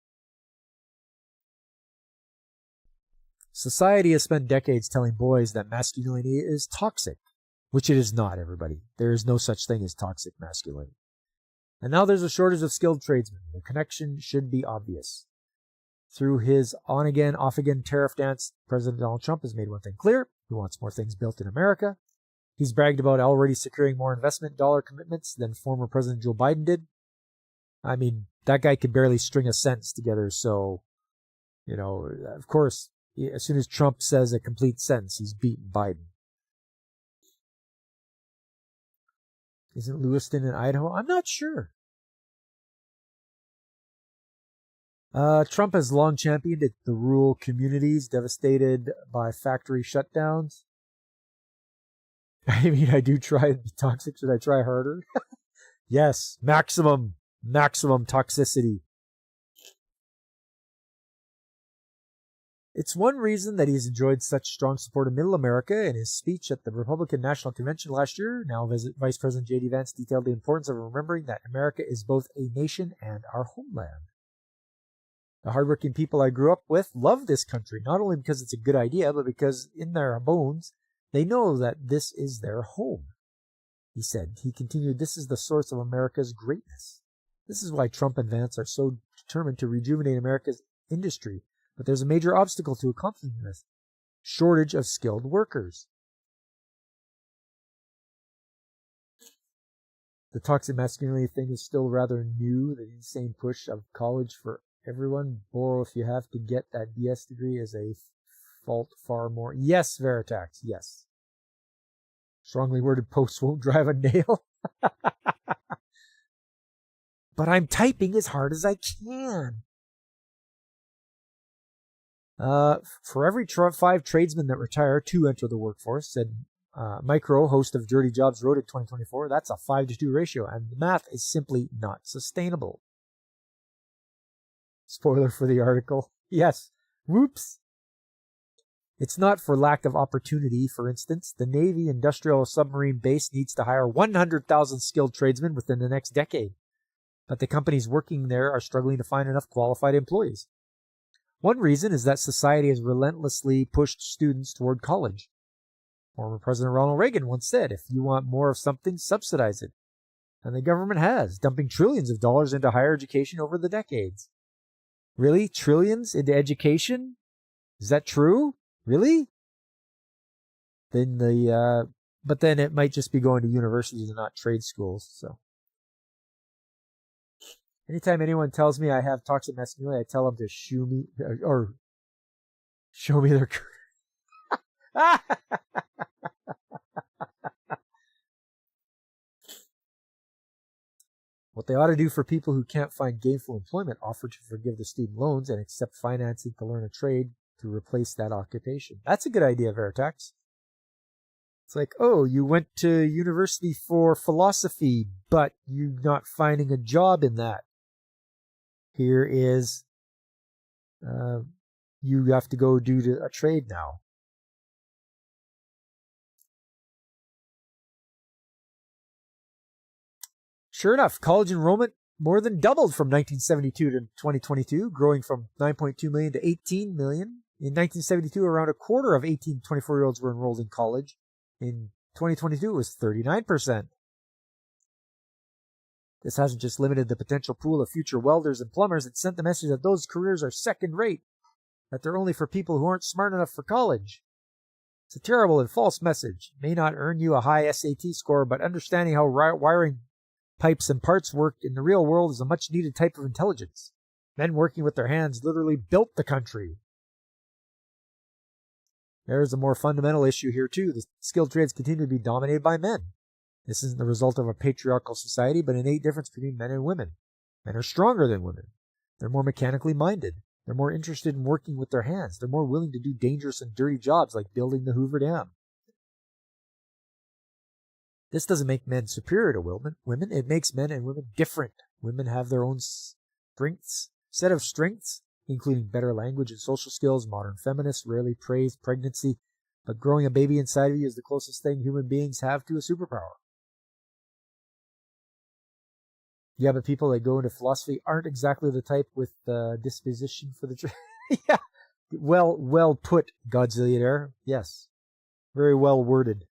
Society has spent decades telling boys that masculinity is toxic, which it is not, everybody. There is no such thing as toxic masculinity. And now there's a shortage of skilled tradesmen. The connection should be obvious. Through his on-again, off-again tariff dance, President Donald Trump has made one thing clear. He wants more things built in America. He's bragged about already securing more investment dollar commitments than former President Joe Biden did. I mean, that guy could barely string a sentence together, so, of course, as soon as Trump says a complete sentence, he's beaten Biden. Isn't Lewiston in Idaho? I'm not sure. Trump has long championed the rural communities devastated by factory shutdowns. I mean, I do try to be toxic. Should I try harder? Yes, maximum toxicity. It's one reason that he's enjoyed such strong support in Middle America. In his speech at the Republican National Convention last year, now Vice President J.D. Vance detailed the importance of remembering that America is both a nation and our homeland. The hardworking people I grew up with love this country, not only because it's a good idea, but because in their bones, they know that this is their home. He said. He continued, this is the source of America's greatness. This is why Trump and Vance are so determined to rejuvenate America's industry. But there's a major obstacle to accomplishing this: shortage of skilled workers. The toxic masculinity thing is still rather new. The insane push of college for everyone. Borrow if you have to get that BS degree is a fault far more. Yes, Veritax, yes. Strongly worded posts won't drive a nail. But I'm typing as hard as I can. For every 5 tradesmen that retire, 2 enter the workforce, said Micro, host of Dirty Jobs, wrote in 2024, that's a 5-to-2 ratio, and the math is simply not sustainable. Spoiler for the article. Yes. Whoops. It's not for lack of opportunity. For instance, the Navy Industrial Submarine Base needs to hire 100,000 skilled tradesmen within the next decade, but the companies working there are struggling to find enough qualified employees. One reason is that society has relentlessly pushed students toward college. Former President Ronald Reagan once said, if you want more of something, subsidize it. And the government has, dumping trillions of dollars into higher education over the decades. Really? Trillions into education? Is that true? Really? Then but then it might just be going to universities and not trade schools. So, anytime anyone tells me I have toxic masculinity, I tell them to show me their. What they ought to do for people who can't find gainful employment, offer to forgive the student loans and accept financing to learn a trade to replace that occupation. That's a good idea, Veritex. It's like, oh, you went to university for philosophy, but you're not finding a job in that. Here is, you have to go do a trade now. Sure enough, college enrollment more than doubled from 1972 to 2022, growing from 9.2 million to 18 million. In 1972, around a quarter of 18 to 24-year-olds were enrolled in college. In 2022, it was 39%. This hasn't just limited the potential pool of future welders and plumbers, it sent the message that those careers are second-rate, that they're only for people who aren't smart enough for college. It's a terrible and false message. It may not earn you a high SAT score, but understanding how wiring pipes and parts work in the real world is a much-needed type of intelligence. Men working with their hands literally built the country. There's a more fundamental issue here, too. The skilled trades continue to be dominated by men. This isn't the result of a patriarchal society, but an innate difference between men and women. Men are stronger than women. They're more mechanically minded. They're more interested in working with their hands. They're more willing to do dangerous and dirty jobs like building the Hoover Dam. This doesn't make men superior to women. It makes men and women different. Women have their own set of strengths, including better language and social skills. Modern feminists rarely praise pregnancy, but growing a baby inside of you is the closest thing human beings have to a superpower. Yeah, but people that go into philosophy aren't exactly the type with disposition for the yeah, well put, Godzillionaire. Yes, very well worded.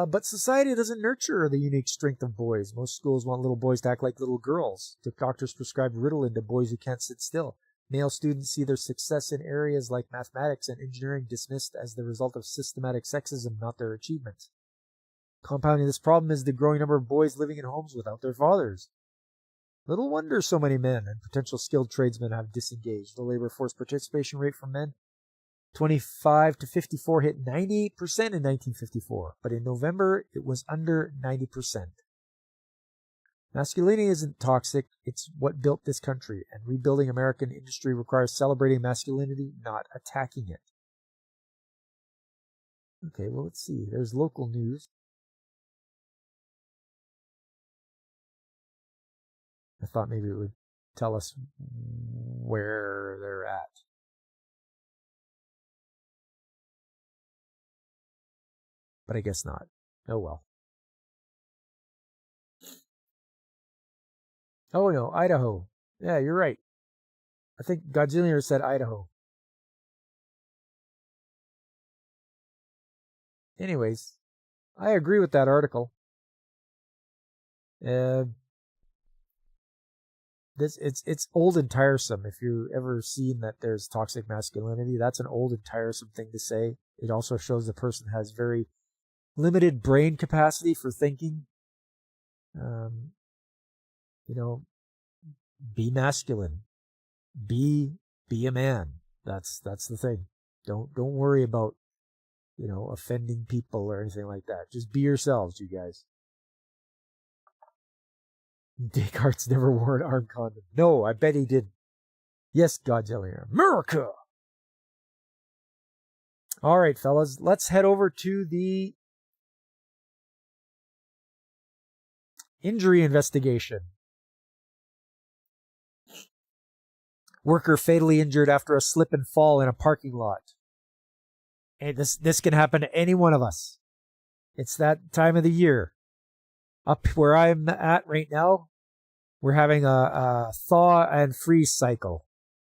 But society doesn't nurture the unique strength of boys. Most schools want little boys to act like little girls. The doctors prescribe Ritalin to boys who can't sit still. Male students see their success in areas like mathematics and engineering dismissed as the result of systematic sexism, not their achievements. Compounding this problem is the growing number of boys living in homes without their fathers. Little wonder so many men and potential skilled tradesmen have disengaged. The labor force participation rate for men 25 to 54 hit 98% in 1954, but in November it was under 90%. Masculinity isn't toxic, it's what built this country, and rebuilding American industry requires celebrating masculinity, not attacking it. Okay, well, let's see. There's local news. I thought maybe it would tell us where they're at. But I guess not. Oh well. Oh no, Idaho. Yeah, you're right. I think Godzilla said Idaho. Anyways, I agree with that article. It's old and tiresome. If you've ever seen that there's toxic masculinity, that's an old and tiresome thing to say. It also shows the person has very limited brain capacity for thinking. Be masculine. Be a man. That's the thing. Don't worry about, offending people or anything like that. Just be yourselves, you guys. Descartes never wore an arm condom. No, I bet he didn't. Yes, Godzilla. America! All right, fellas, let's head over to the injury investigation. Worker fatally injured after a slip and fall in a parking lot. And this can happen to any one of us. It's that time of the year. Up where I'm at right now, we're having a thaw and freeze cycle.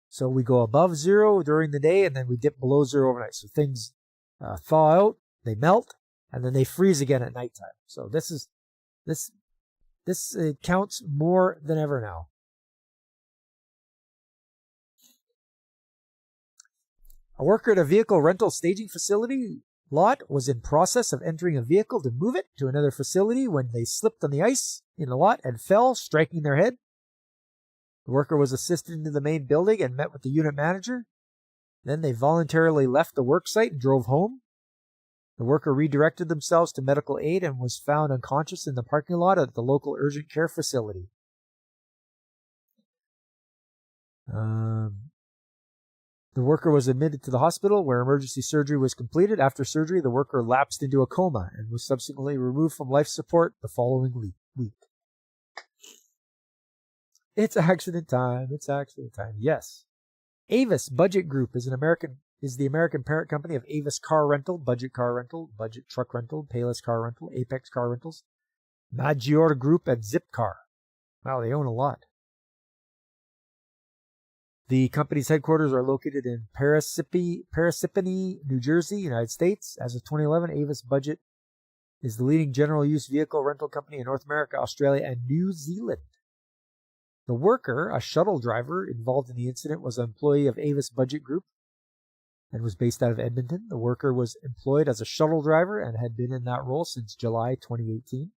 So we go above zero during the day, and then we dip below zero overnight. So things thaw out, they melt, and then they freeze again at nighttime. So this counts more than ever now. A worker at a vehicle rental staging facility lot was in process of entering a vehicle to move it to another facility when they slipped on the ice in the lot and fell, striking their head. The worker was assisted into the main building and met with the unit manager. Then they voluntarily left the work site and drove home. The worker redirected themselves to medical aid and was found unconscious in the parking lot at the local urgent care facility. The worker was admitted to the hospital where emergency surgery was completed. After surgery, the worker lapsed into a coma and was subsequently removed from life support the following week. It's accident time. It's accident time. Yes. Avis Budget Group is the American parent company of Avis Car Rental, Budget Car Rental, Budget Truck Rental, Payless Car Rental, Apex Car Rentals, Maggior Group, and Zipcar. Wow, they own a lot. The company's headquarters are located in Parsippany, New Jersey, United States. As of 2011, Avis Budget is the leading general use vehicle rental company in North America, Australia, and New Zealand. The worker, a shuttle driver involved in the incident, was an employee of Avis Budget Group and was based out of Edmonton. The worker was employed as a shuttle driver and had been in that role since July 2018.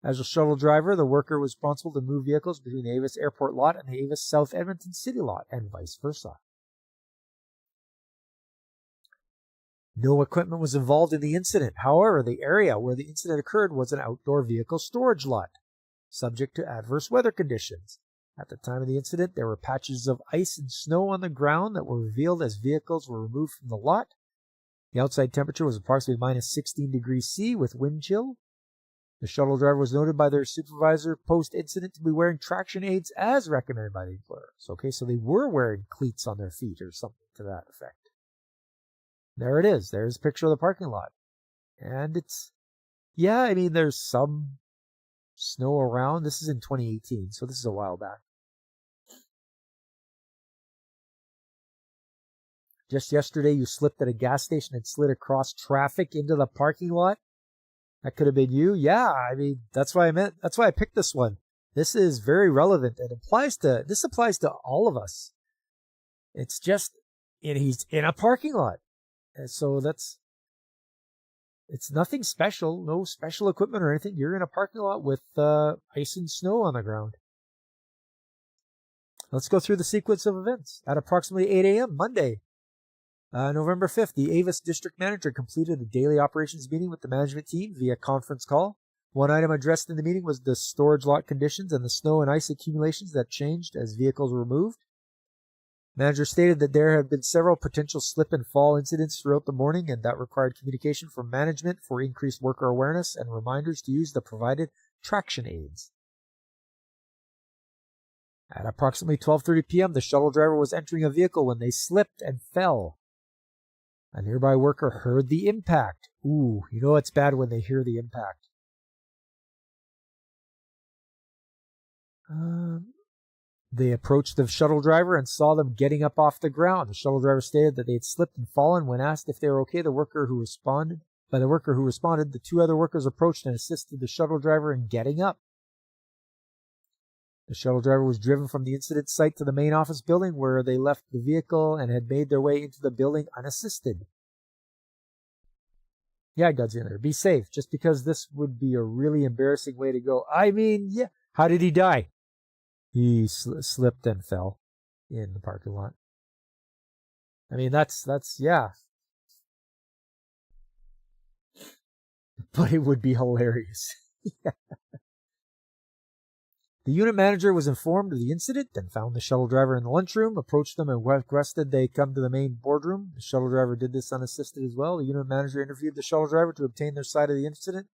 As a shuttle driver, the worker was responsible to move vehicles between the Avis Airport lot and the Avis South Edmonton City lot, and vice versa. No equipment was involved in the incident. However, the area where the incident occurred was an outdoor vehicle storage lot, subject to adverse weather conditions. At the time of the incident, there were patches of ice and snow on the ground that were revealed as vehicles were removed from the lot. The outside temperature was approximately minus 16 degrees C with wind chill. The shuttle driver was noted by their supervisor post-incident to be wearing traction aids as recommended by the employers. Okay, so they were wearing cleats on their feet or something to that effect. There it is. There's a picture of the parking lot. And there's some snow around. This is in 2018, so this is a while back. Just yesterday, you slipped at a gas station and slid across traffic into the parking lot. That could have been you. Yeah, that's why I picked this one. This is very relevant and applies to all of us. It's just, he's in a parking lot. And so it's nothing special, no special equipment or anything. You're in a parking lot with ice and snow on the ground. Let's go through the sequence of events. At approximately 8 a.m. Monday, November 5th, the Avis district manager completed a daily operations meeting with the management team via conference call. One item addressed in the meeting was the storage lot conditions and the snow and ice accumulations that changed as vehicles were moved. Manager stated that there had been several potential slip and fall incidents throughout the morning and that required communication from management for increased worker awareness and reminders to use the provided traction aids. At approximately 12:30 p.m., the shuttle driver was entering a vehicle when they slipped and fell. A nearby worker heard the impact. Ooh, you know it's bad when they hear the impact. They approached the shuttle driver and saw them getting up off the ground. The shuttle driver stated that they had slipped and fallen. When asked if they were okay, the worker who responded, the two other workers approached and assisted the shuttle driver in getting up. The shuttle driver was driven from the incident site to the main office building where they left the vehicle and had made their way into the building unassisted. Yeah, Godzilla, be safe, just because this would be a really embarrassing way to go. Yeah. How did he die? He slipped and fell in the parking lot. Yeah. But it would be hilarious. Yeah. The unit manager was informed of the incident and found the shuttle driver in the lunchroom, approached them and requested they come to the main boardroom. The shuttle driver did this unassisted as well. The unit manager interviewed the shuttle driver to obtain their side of the incident.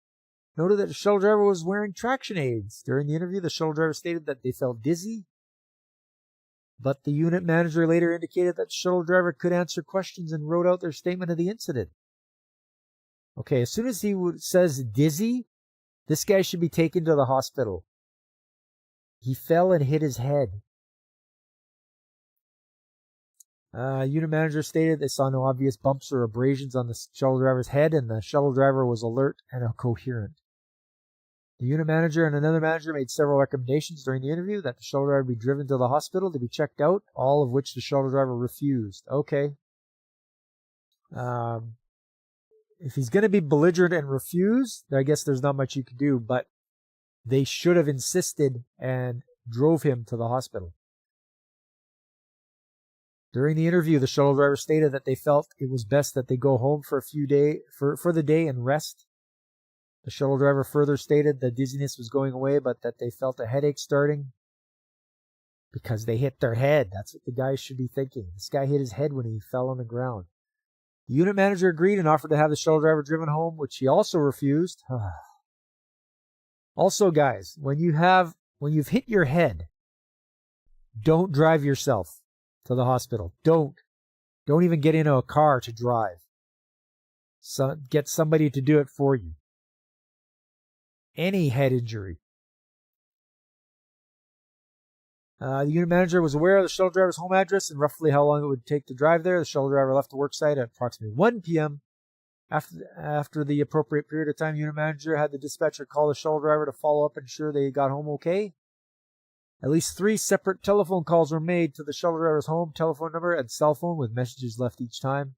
Noted that the shuttle driver was wearing traction aids. During the interview, the shuttle driver stated that they felt dizzy, but the unit manager later indicated that the shuttle driver could answer questions and wrote out their statement of the incident. Okay, as soon as he says dizzy, this guy should be taken to the hospital. He fell and hit his head. Unit manager stated they saw no obvious bumps or abrasions on the shuttle driver's head, and the shuttle driver was alert and coherent. The unit manager and another manager made several recommendations during the interview that the shuttle driver be driven to the hospital to be checked out, all of which the shuttle driver refused. Okay. If he's going to be belligerent and refuse, I guess there's not much you can do, but they should have insisted and drove him to the hospital. During the interview, the shuttle driver stated that they felt it was best that they go home for the day and rest. The shuttle driver further stated that dizziness was going away, but that they felt a headache starting because they hit their head. That's what the guy should be thinking. This guy hit his head when he fell on the ground. The unit manager agreed and offered to have the shuttle driver driven home, which he also refused. Also, guys, when you've hit your head, don't drive yourself to the hospital. Don't even get into a car to drive. So get somebody to do it for you. Any head injury. The unit manager was aware of the shuttle driver's home address and roughly how long it would take to drive there. The shuttle driver left the work site at approximately 1 p.m. After the appropriate period of time, the unit manager had the dispatcher call the shuttle driver to follow up and ensure they got home okay. At least 3 separate telephone calls were made to the shuttle driver's home telephone number and cell phone with messages left each time.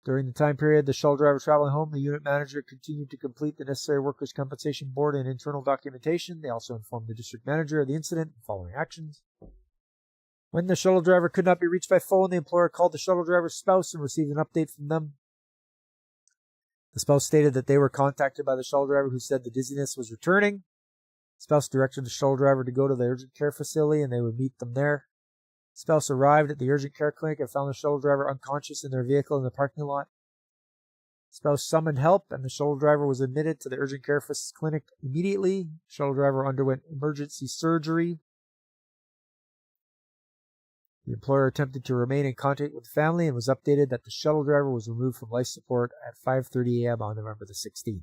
During the time period the shuttle driver traveling home, the unit manager continued to complete the necessary workers' compensation board and internal documentation. They also informed the district manager of the incident and following actions. When the shuttle driver could not be reached by phone, the employer called the shuttle driver's spouse and received an update from them. The spouse stated that they were contacted by the shuttle driver, who said the dizziness was returning. The spouse directed the shuttle driver to go to the urgent care facility and they would meet them there. The spouse arrived at the urgent care clinic and found the shuttle driver unconscious in their vehicle in the parking lot. The spouse summoned help and the shuttle driver was admitted to the urgent care clinic immediately. The shuttle driver underwent emergency surgery. The employer attempted to remain in contact with the family and was updated that the shuttle driver was removed from life support at 5:30 a.m. on November the 16th.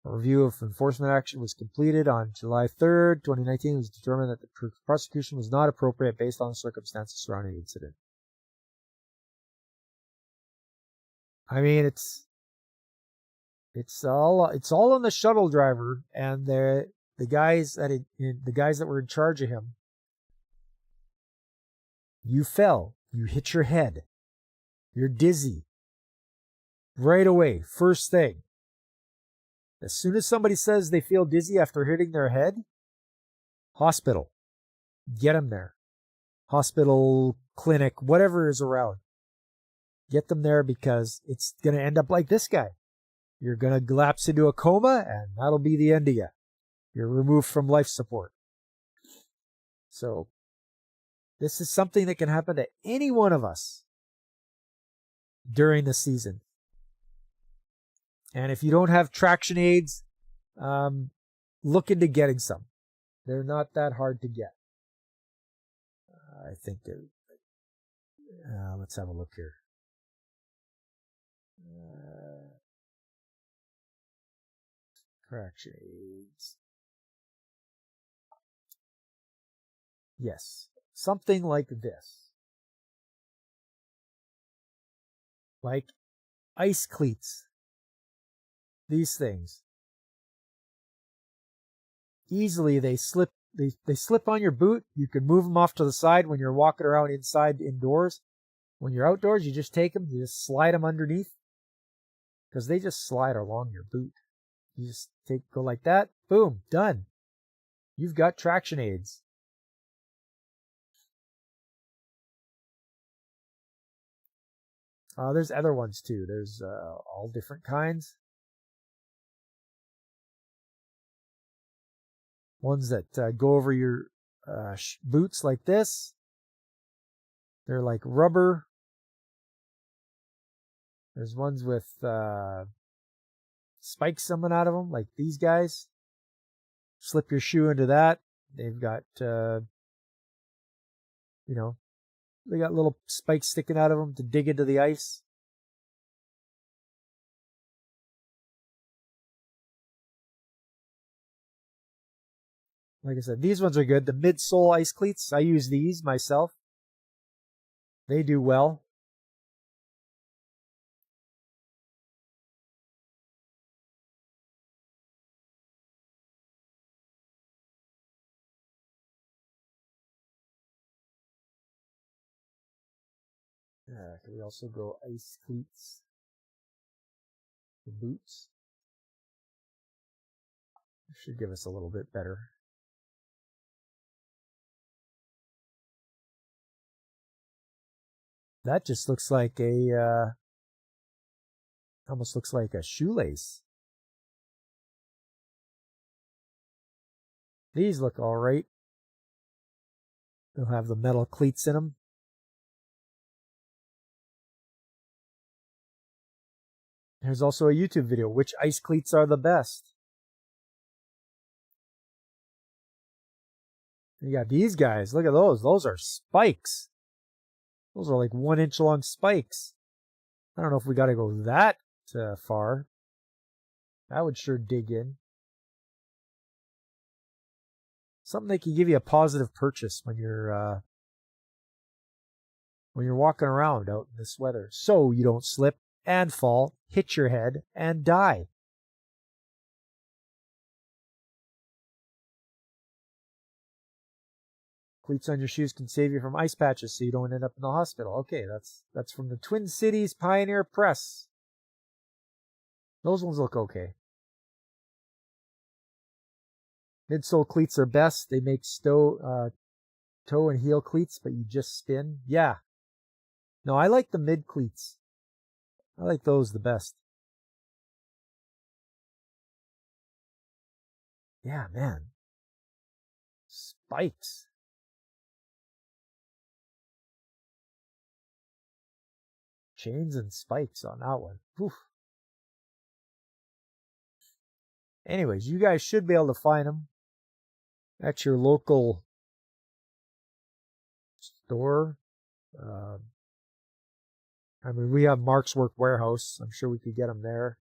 A review of enforcement action was completed on July 3rd, 2019. It was determined that the prosecution was not appropriate based on the circumstances surrounding the incident. I mean, it's all on the shuttle driver and the guys that were in charge of him. You fell. You hit your head. You're dizzy. Right away, first thing. As soon as somebody says they feel dizzy after hitting their head, hospital. Get them there. Hospital, clinic, whatever is around. Get them there because it's going to end up like this guy. You're going to lapse into a coma and that'll be the end of you. You're removed from life support. So, this is something that can happen to any one of us during the season. And if you don't have traction aids, look into getting some. They're not that hard to get. I think let's have a look here. Traction aids. Yes, something like this. Like ice cleats. These things. Easily they slip on your boot. You can move them off to the side when you're walking around indoors. When you're outdoors, you just take them, you just slide them underneath. Because they just slide along your boot. You just go like that, boom, done. You've got traction aids. There's other ones too. There's all different kinds. Ones that go over your boots like this. They're like rubber. There's ones with spikes coming out of them, like these guys. Slip your shoe into that. They've got, they got little spikes sticking out of them to dig into the ice. Like I said, these ones are good. The midsole ice cleats, I use these myself. They do well. Can we also go ice cleats? The boots. Should give us a little bit better. That just looks like a, almost looks like a shoelace. These look all right. They'll have the metal cleats in them. There's also a YouTube video, which ice cleats are the best. You got these guys. Look at those. Those are spikes. Those are like 1 inch long spikes. I don't know if we got to go that far. That would sure dig in. Something that can give you a positive purchase when you're walking around out in this weather, so you don't slip and fall, hit your head, and die. Cleats on your shoes can save you from ice patches so you don't end up in the hospital. Okay, that's from the Twin Cities Pioneer Press. Those ones look okay. Midsole cleats are best. They make toe and heel cleats, but you just spin. Yeah. No, I like the mid cleats. I like those the best. Yeah, man. Spikes. Chains and spikes on that one. Whew. Anyways, you guys should be able to find them at your local store. I mean, we have Mark's Work Warehouse. I'm sure we could get them there.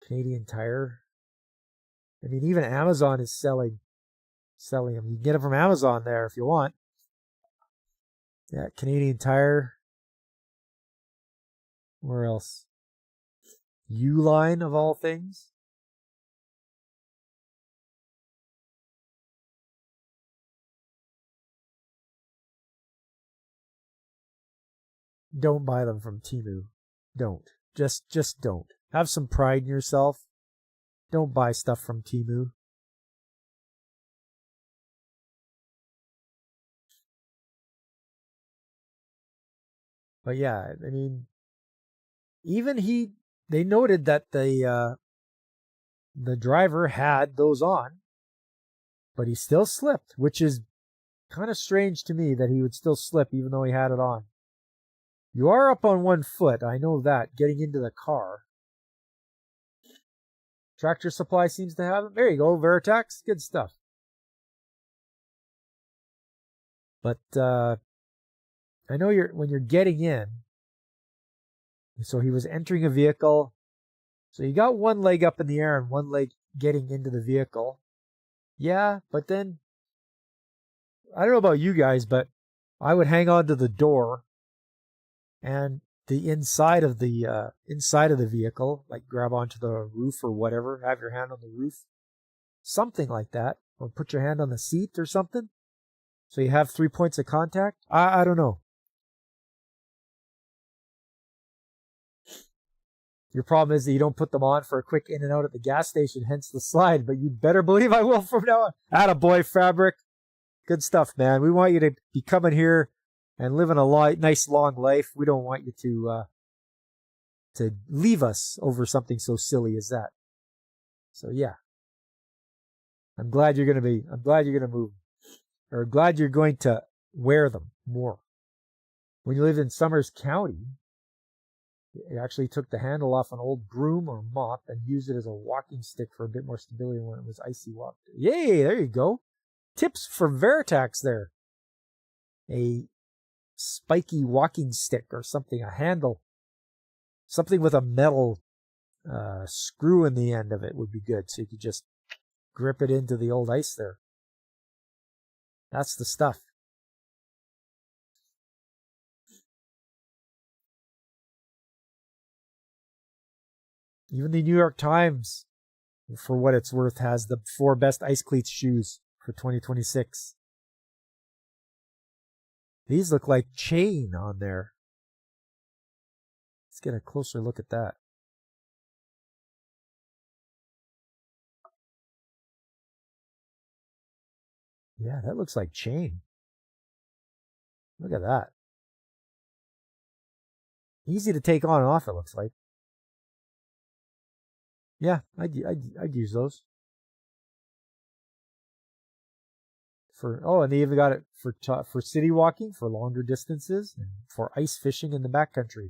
Canadian Tire. I mean, even Amazon is selling them. You can get them from Amazon there if you want. Yeah, Canadian Tire. Where else? Uline of all things. Don't buy them from Temu. Don't. Just don't. Have some pride in yourself. Don't buy stuff from Temu. But yeah, I mean, even they noted that the driver had those on, but he still slipped, which is kind of strange to me that he would still slip even though he had it on. You are up on 1 foot, I know that, getting into the car. Tractor Supply seems to have it. There you go, Veritex. Good stuff. But I know when you're getting in, so he was entering a vehicle. So you got one leg up in the air and one leg getting into the vehicle. Yeah, but then, I don't know about you guys, but I would hang on to the door and the inside of the vehicle, like grab onto the roof or whatever, have your hand on the roof, something like that, or put your hand on the seat or something, so you have 3 points of contact. I don't know. Your problem is that you don't put them on for a quick in and out at the gas station, hence the slide, but you better believe I will from now on. Attaboy, Fabric. Good stuff, man. We want you to be coming here and living a nice long life. We don't want you to leave us over something so silly as that. So yeah. I'm glad you're going to move, or glad you're going to wear them more. When you lived in Summers County, you actually took the handle off an old broom or mop and used it as a walking stick for a bit more stability when it was icy walk. Yay, there you go. Tips for Veritax there. A spiky walking stick or something, a handle. Something with a metal screw in the end of it would be good, so you could just grip it into the old ice there. That's the stuff. Even the New York Times, for what it's worth, has the 4 best ice cleats shoes for 2026. These look like chain on there. Let's get a closer look at that. Yeah, that looks like chain. Look at that. Easy to take on and off, it looks like. Yeah, I'd use those. And they even got it for city walking, for longer distances, and for ice fishing in the backcountry.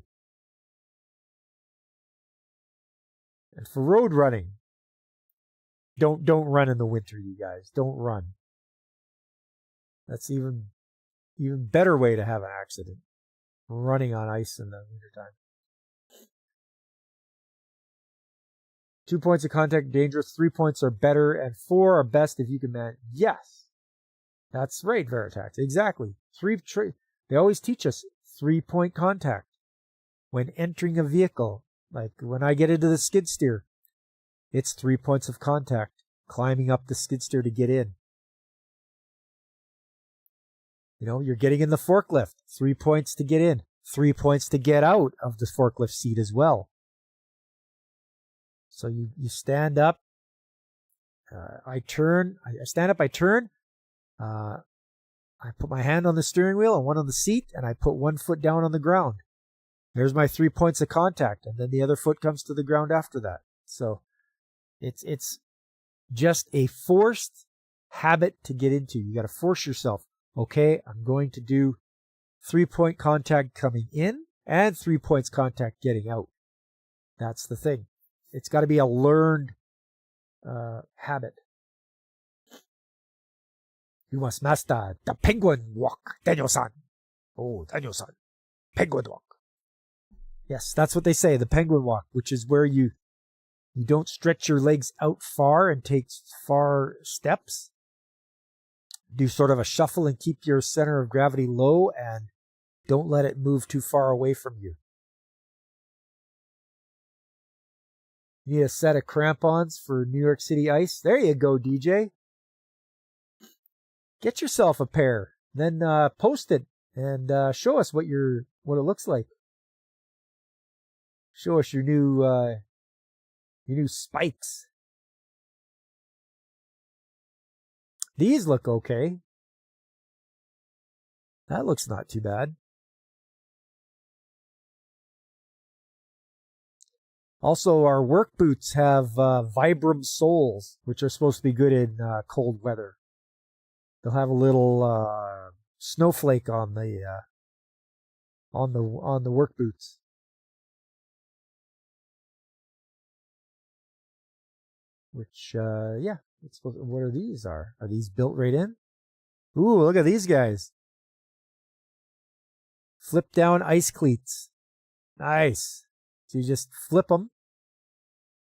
And for road running. Don't run in the winter, you guys. Don't run. That's even better way to have an accident. Running on ice in the wintertime. 2 points of contact dangerous, 3 points are better, and 4 are best if you can manage. Yes, that's right, Veritax. Exactly. They always teach us 3-point contact when entering a vehicle. Like when I get into the skid steer, it's 3 points of contact climbing up the skid steer to get in. You know, you're getting in the forklift, 3 points to get in, 3 points to get out of the forklift seat as well. So you stand up, I stand up, I turn, I put my hand on the steering wheel and one on the seat, and I put 1 foot down on the ground. There's my 3 points of contact, and then the other foot comes to the ground after that. So it's just a forced habit to get into. You got to force yourself. Okay, I'm going to do 3-point contact coming in and 3 points contact getting out. That's the thing. It's got to be a learned habit. You must master the penguin walk, Daniel-san. Oh, Daniel-san. Penguin walk. Yes, that's what they say, the penguin walk, which is where you don't stretch your legs out far and take far steps. Do sort of a shuffle and keep your center of gravity low and don't let it move too far away from you. You need a set of crampons for New York City ice. There you go, DJ. Get yourself a pair, then post it and show us what it looks like. Show us your new spikes. These look okay. That looks not too bad. Also, our work boots have Vibram soles, which are supposed to be good in cold weather. They'll have a little snowflake on the work boots. Which yeah, what are these? Are these built right in? Ooh, look at these guys. Flip down ice cleats. Nice. So you just flip them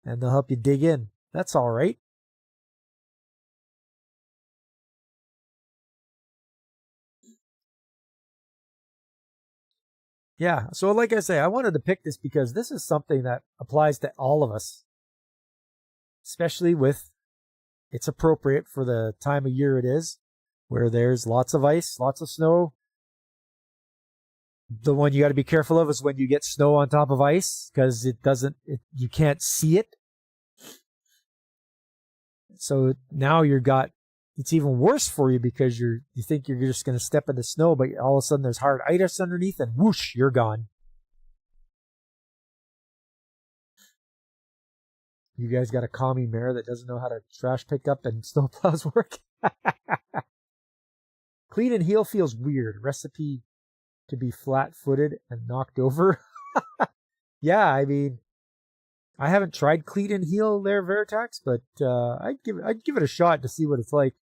and they'll help you dig in. That's all right. Yeah, so like I say, I wanted to pick this because this is something that applies to all of us, especially it's appropriate for the time of year it is, where there's lots of ice, lots of snow. The one you got to be careful of is when you get snow on top of ice, because you can't see it. So now it's even worse for you because you think you're just going to step in the snow, but all of a sudden there's hard ice underneath and whoosh, you're gone. You guys got a commie mare that doesn't know how to trash pick up and snowplows work? Clean and heel feels weird. Recipe to be flat-footed and knocked over. Yeah, I mean, I haven't tried clean and heel there, Veritax, but I'd give it a shot to see what it's like.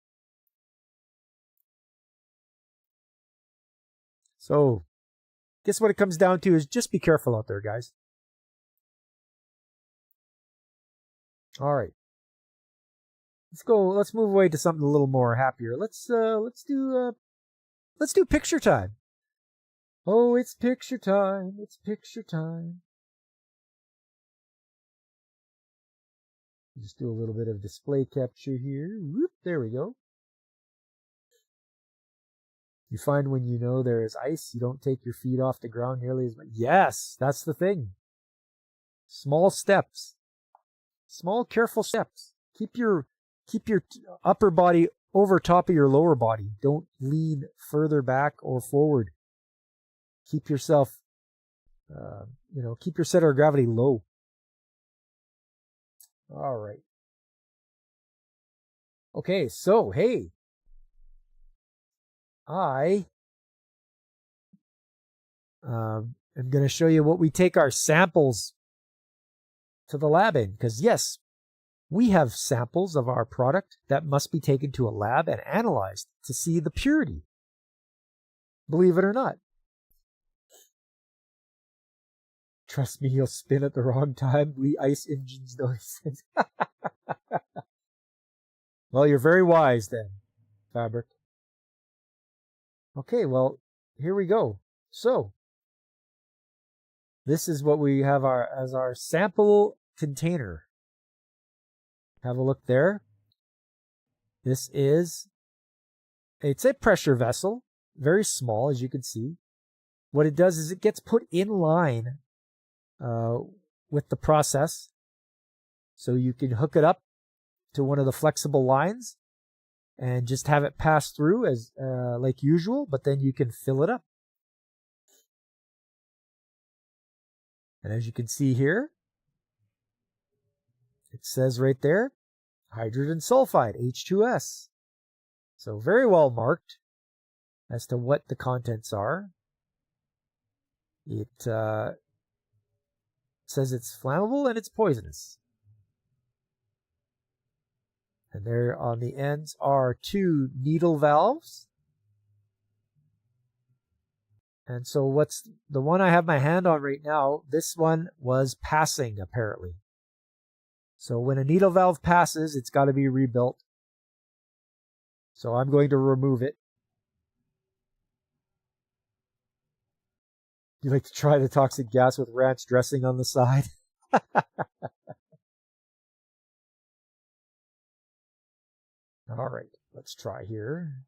So, guess what it comes down to is just be careful out there, guys. All right. Let's go. Let's move away to something a little more happier. Let's do picture time. Oh, it's picture time. It's picture time. Just do a little bit of display capture here. Whoop, there we go. You find when you know there is ice, you don't take your feet off the ground nearly as much. Yes, that's the thing. Small steps. Small, careful steps. Keep your upper body over top of your lower body. Don't lean further back or forward. Keep yourself, keep your center of gravity low. All right. Okay, so, hey. I am going to show you what we take our samples to the lab in. Because, yes, we have samples of our product that must be taken to a lab and analyzed to see the purity. Believe it or not. Trust me, you'll spin at the wrong time. We ice engines those things. Well, you're very wise then, Fabric. Okay, well, here we go. So, this is what we have as our sample container. Have a look there. It's a pressure vessel, very small, as you can see. What it does is it gets put in line with the process. So you can hook it up to one of the flexible lines and just have it pass through as like usual, but then you can fill it up. And as you can see here, it says right there, hydrogen sulfide, H2S. So very well marked as to what the contents are. It says it's flammable and it's poisonous. And there on the ends are 2 needle valves. And so what's the one I have my hand on right now, this one was passing apparently. So when a needle valve passes, it's got to be rebuilt. So I'm going to remove it. You like to try the toxic gas with ranch dressing on the side? All right, let's try here.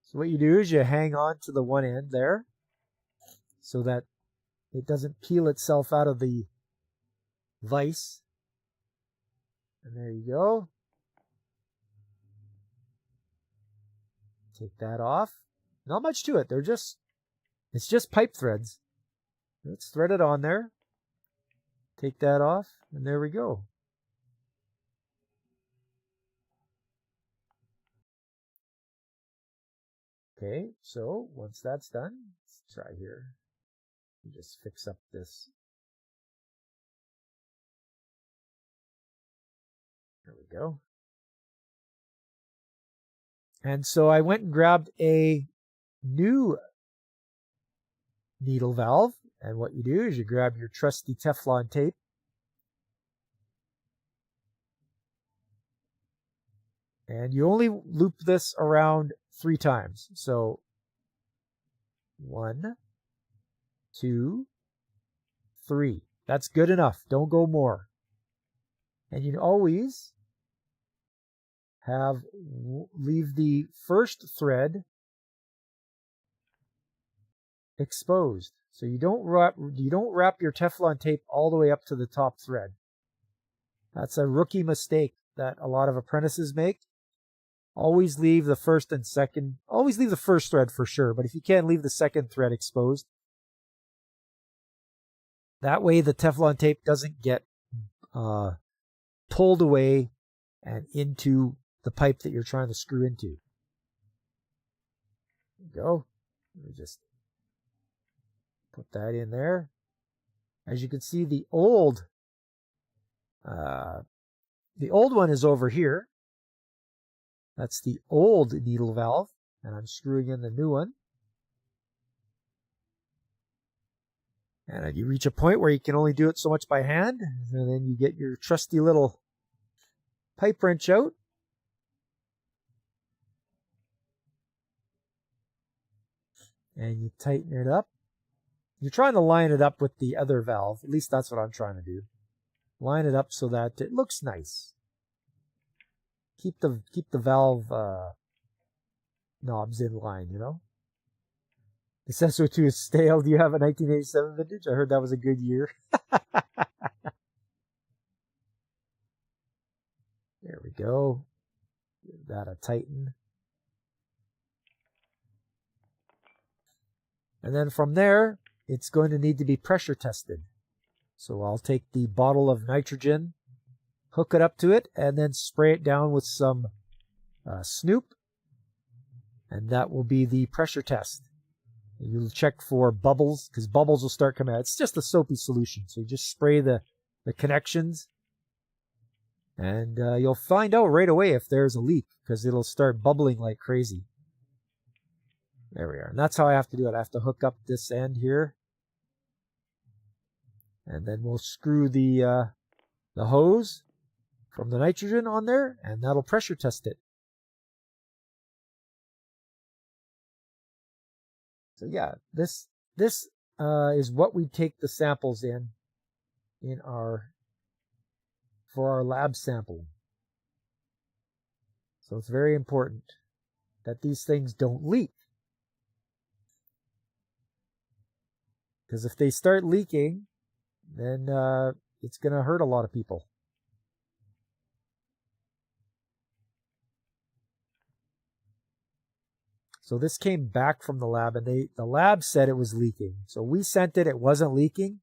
So what you do is you hang on to the one end there so that it doesn't peel itself out of the vise. And there you go. Take that off. Not much to it. It's just pipe threads. Let's thread it on there. Take that off, and there we go. Okay, so once that's done, let's try here. Just fix up this. There we go. And so I went and grabbed a new needle valve. And what you do is you grab your trusty Teflon tape. And you only loop this around 3 times. So 1, 2, 3. That's good enough. Don't go more. And you always leave the first thread exposed. So you don't wrap your Teflon tape all the way up to the top thread. That's a rookie mistake that a lot of apprentices make. Always leave the first and second. Always leave the first thread for sure, but if you can, leave the second thread exposed. That way the Teflon tape doesn't get pulled away and into the pipe that you're trying to screw into. There you go. Let me just put that in there. As you can see, the old one is over here. That's the old needle valve, and I'm screwing in the new one. And you reach a point where you can only do it so much by hand, and then you get your trusty little pipe wrench out. And you tighten it up. You're trying to line it up with the other valve. At least that's what I'm trying to do. Line it up so that it looks nice. Keep the valve knobs in line, you know. The SO2 is stale. Do you have a 1987 vintage? I heard that was a good year. There we go. Give that a tighten. And then from there, it's going to need to be pressure tested. So I'll take the bottle of nitrogen, hook it up to it, and then spray it down with some Snoop. And that will be the pressure test. You'll check for bubbles, because bubbles will start coming out. It's just a soapy solution. So you just spray the connections. And you'll find out right away if there's a leak, because it'll start bubbling like crazy. There we are. And that's how I have to do it. I have to hook up this end here. And then we'll screw the hose from the nitrogen on there, and that'll pressure test it. So yeah, this is what we take the samples in for our lab sampling. So it's very important that these things don't leak. Because if they start leaking, then it's going to hurt a lot of people. So this came back from the lab, and the lab said it was leaking. So we sent it wasn't leaking.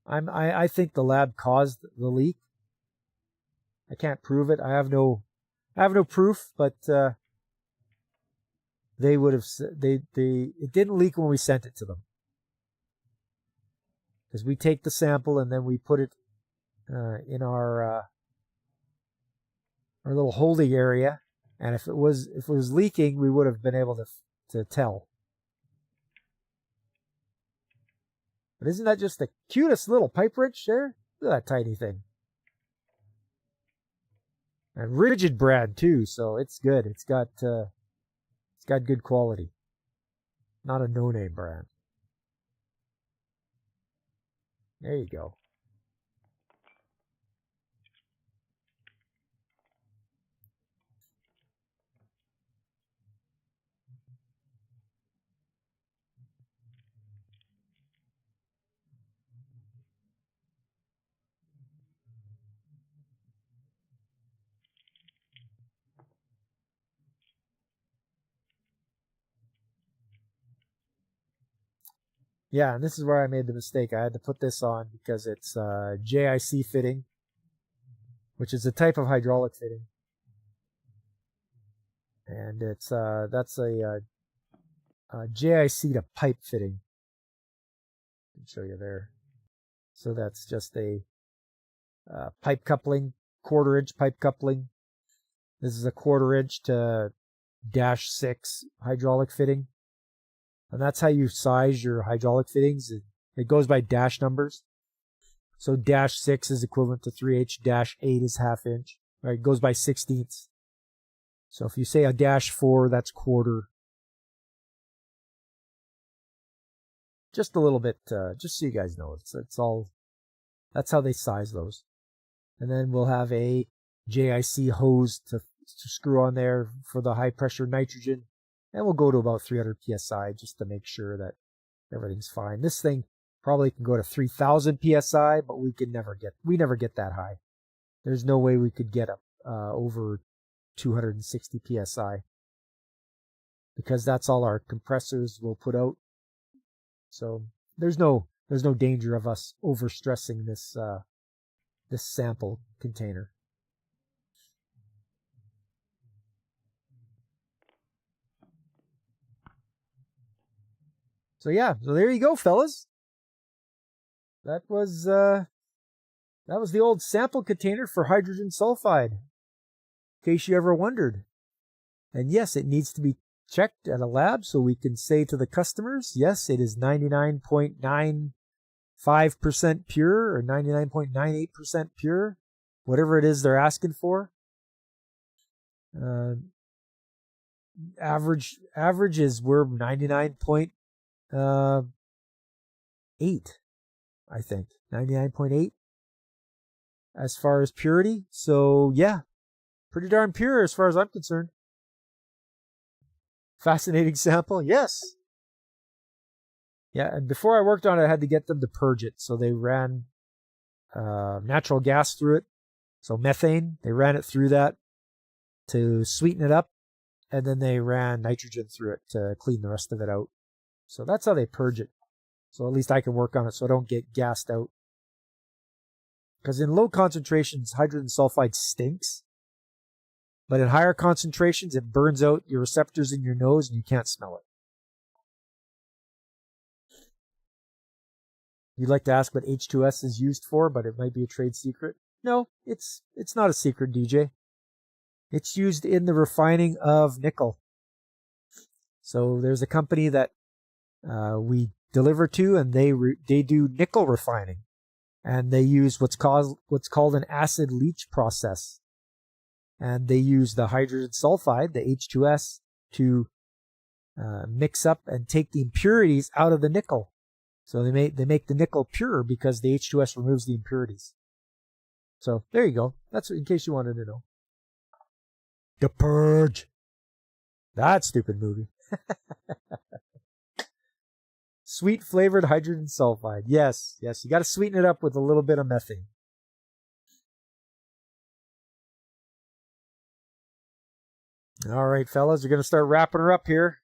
I think the lab caused the leak. I can't prove it. I have no proof, but they would have it didn't leak when we sent it to them. Because we take the sample and then we put it in our little holding area, and if it was leaking, we would have been able to tell. But isn't that just the cutest little pipe wrench there? Look at that tiny thing. And Rigid brand too, so it's good. It's got good quality. Not a no-name brand. There you go. Yeah, and this is where I made the mistake. I had to put this on because it's JIC fitting, which is a type of hydraulic fitting. And it's that's a JIC to pipe fitting. I can show you there. So that's just a pipe coupling, 1/4 inch pipe coupling. This is a 1/4 inch to -6 hydraulic fitting. And that's how you size your hydraulic fittings. It goes by dash numbers. So -6 is equivalent to 3H, -8 is 1/2 inch. Right? It goes by 16ths. So if you say a -4, that's 1/4. Just a little bit, just so you guys know. It's all, that's how they size those. And then we'll have a JIC hose to screw on there for the high pressure nitrogen. And we'll go to about 300 PSI just to make sure that everything's fine. This thing probably can go to 3000 PSI, but we never get that high. There's no way we could get up over 260 psi, because that's all our compressors will put out. So there's no danger of us overstressing this sample container. So yeah, so there you go, fellas. That was the old sample container for hydrogen sulfide, in case you ever wondered. And yes, it needs to be checked at a lab so we can say to the customers, yes, it is 99.95% pure or 99.98% pure, whatever it is they're asking for. Average is we're 99.8, I think. 99.8 as far as purity. So yeah, pretty darn pure as far as I'm concerned. Fascinating sample, yes. Yeah, and before I worked on it, I had to get them to purge it. So they ran natural gas through it. So methane, they ran it through that to sweeten it up. And then they ran nitrogen through it to clean the rest of it out. So that's how they purge it. So at least I can work on it so I don't get gassed out. Because in low concentrations, hydrogen sulfide stinks. But in higher concentrations, it burns out your receptors in your nose and you can't smell it. You'd like to ask what H2S is used for, but it might be a trade secret. No, it's not a secret, DJ. It's used in the refining of nickel. So there's a company that we deliver to, and they do nickel refining, and they use what's called an acid leach process, and they use the hydrogen sulfide, the H2S, to mix up and take the impurities out of the nickel. So they make the nickel pure because the H2S removes the impurities. So there you go. That's in case you wanted to know. The Purge. That stupid movie. Sweet flavored hydrogen sulfide. Yes, you got to sweeten it up with a little bit of methane. All right, fellas, we're going to start wrapping her up here.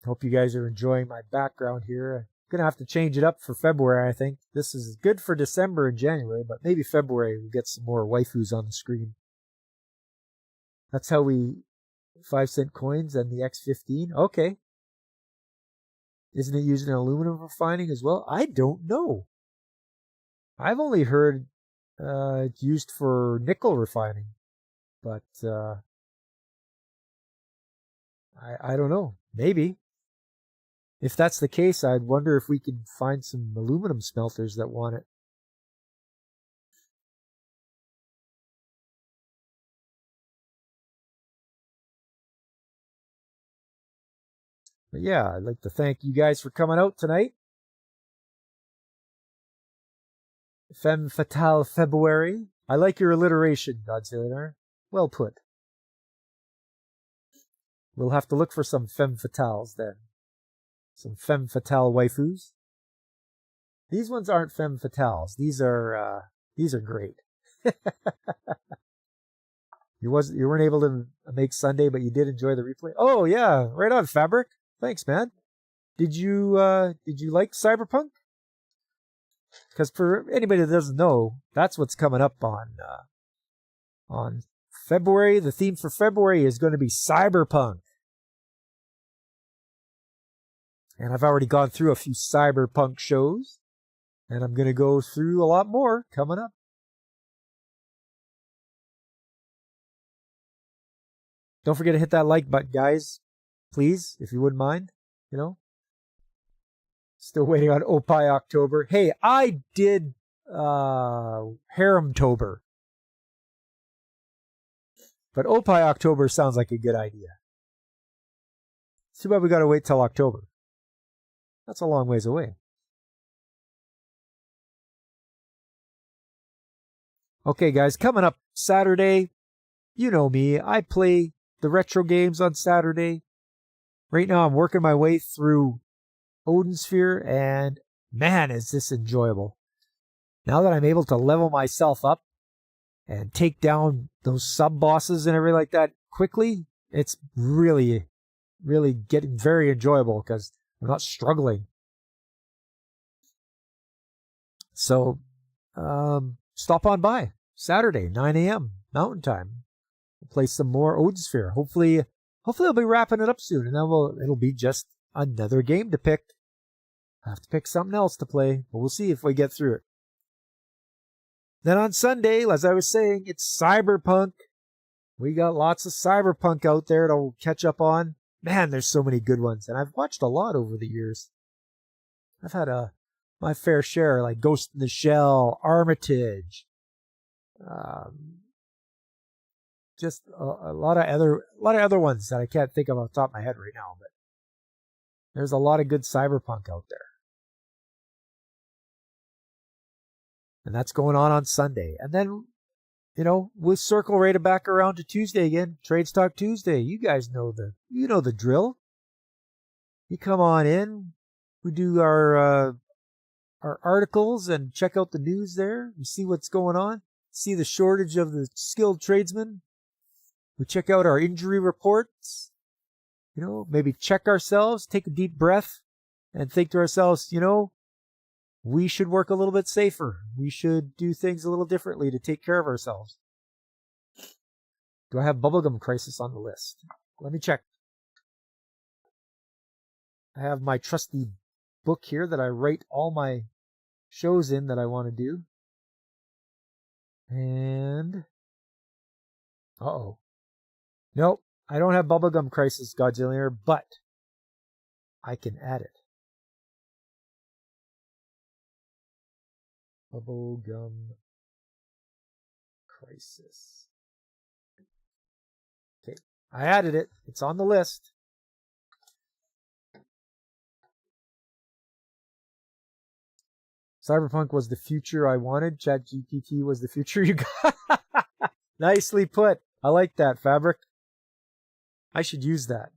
Hope you guys are enjoying my background here. I'm going to have to change it up for February, I think. This is good for December and January, but maybe February we'll get some more waifus on the screen. That's how we 5-cent coins and the X15. Okay. Isn't it used in aluminum refining as well? I don't know. I've only heard it's used for nickel refining, but I don't know. Maybe. If that's the case, I'd wonder if we can find some aluminum smelters that want it. But yeah, I'd like to thank you guys for coming out tonight. Femme Fatale February. I like your alliteration, Godzilla. Well put. We'll have to look for some femme fatales then. Some femme fatale waifus. These ones aren't femme fatales. These are great. You weren't able to make Sunday, but you did enjoy the replay. Oh yeah, right on, Fabric. Thanks, man. Did you like Cyberpunk? Because for anybody that doesn't know, that's what's coming up on February. The theme for February is going to be Cyberpunk. And I've already gone through a few Cyberpunk shows, and I'm going to go through a lot more coming up. Don't forget to hit that like button, guys. Please, if you wouldn't mind, Still waiting on Opie October. Hey, I did Haremtober. But Opie October sounds like a good idea. Too bad we got to wait till October. That's a long ways away. Okay, guys, coming up Saturday, you know me. I play the retro games on Saturday. Right now, I'm working my way through Odin Sphere, and man, is this enjoyable. now that I'm able to level myself up and take down those sub bosses and everything like that quickly, it's really, really getting very enjoyable because I'm not struggling. So, stop on by Saturday, 9 a.m. Mountain Time. We'll play some more Odinsphere. Hopefully I'll be wrapping it up soon, and then it'll be just another game to pick. I have to pick something else to play, but we'll see if we get through it. Then on Sunday, as I was saying, it's Cyberpunk. We got lots of Cyberpunk out there to catch up on. Man, there's so many good ones, and I've watched a lot over the years. I've had my fair share, like Ghost in the Shell, Armitage, just a lot of other ones that I can't think of off the top of my head right now. But there's a lot of good Cyberpunk out there. And that's going on Sunday. And then, we'll circle right back around to Tuesday again. Trades Talk Tuesday. You guys know the drill. You come on in. We do our articles and check out the news there. We see what's going on. See the shortage of the skilled tradesmen. We check out our injury reports. Maybe check ourselves, take a deep breath, and think to ourselves, we should work a little bit safer. We should do things a little differently to take care of ourselves. Do I have Bubblegum Crisis on the list? Let me check. I have my trusty book here that I write all my shows in that I want to do. And... Nope, I don't have Bubblegum Crisis, Godzillionaire, but I can add it. Bubblegum Crisis. Okay, I added it. It's on the list. Cyberpunk was the future I wanted. ChatGPT was the future you got. Nicely put. I like that, Fabric. I should use that.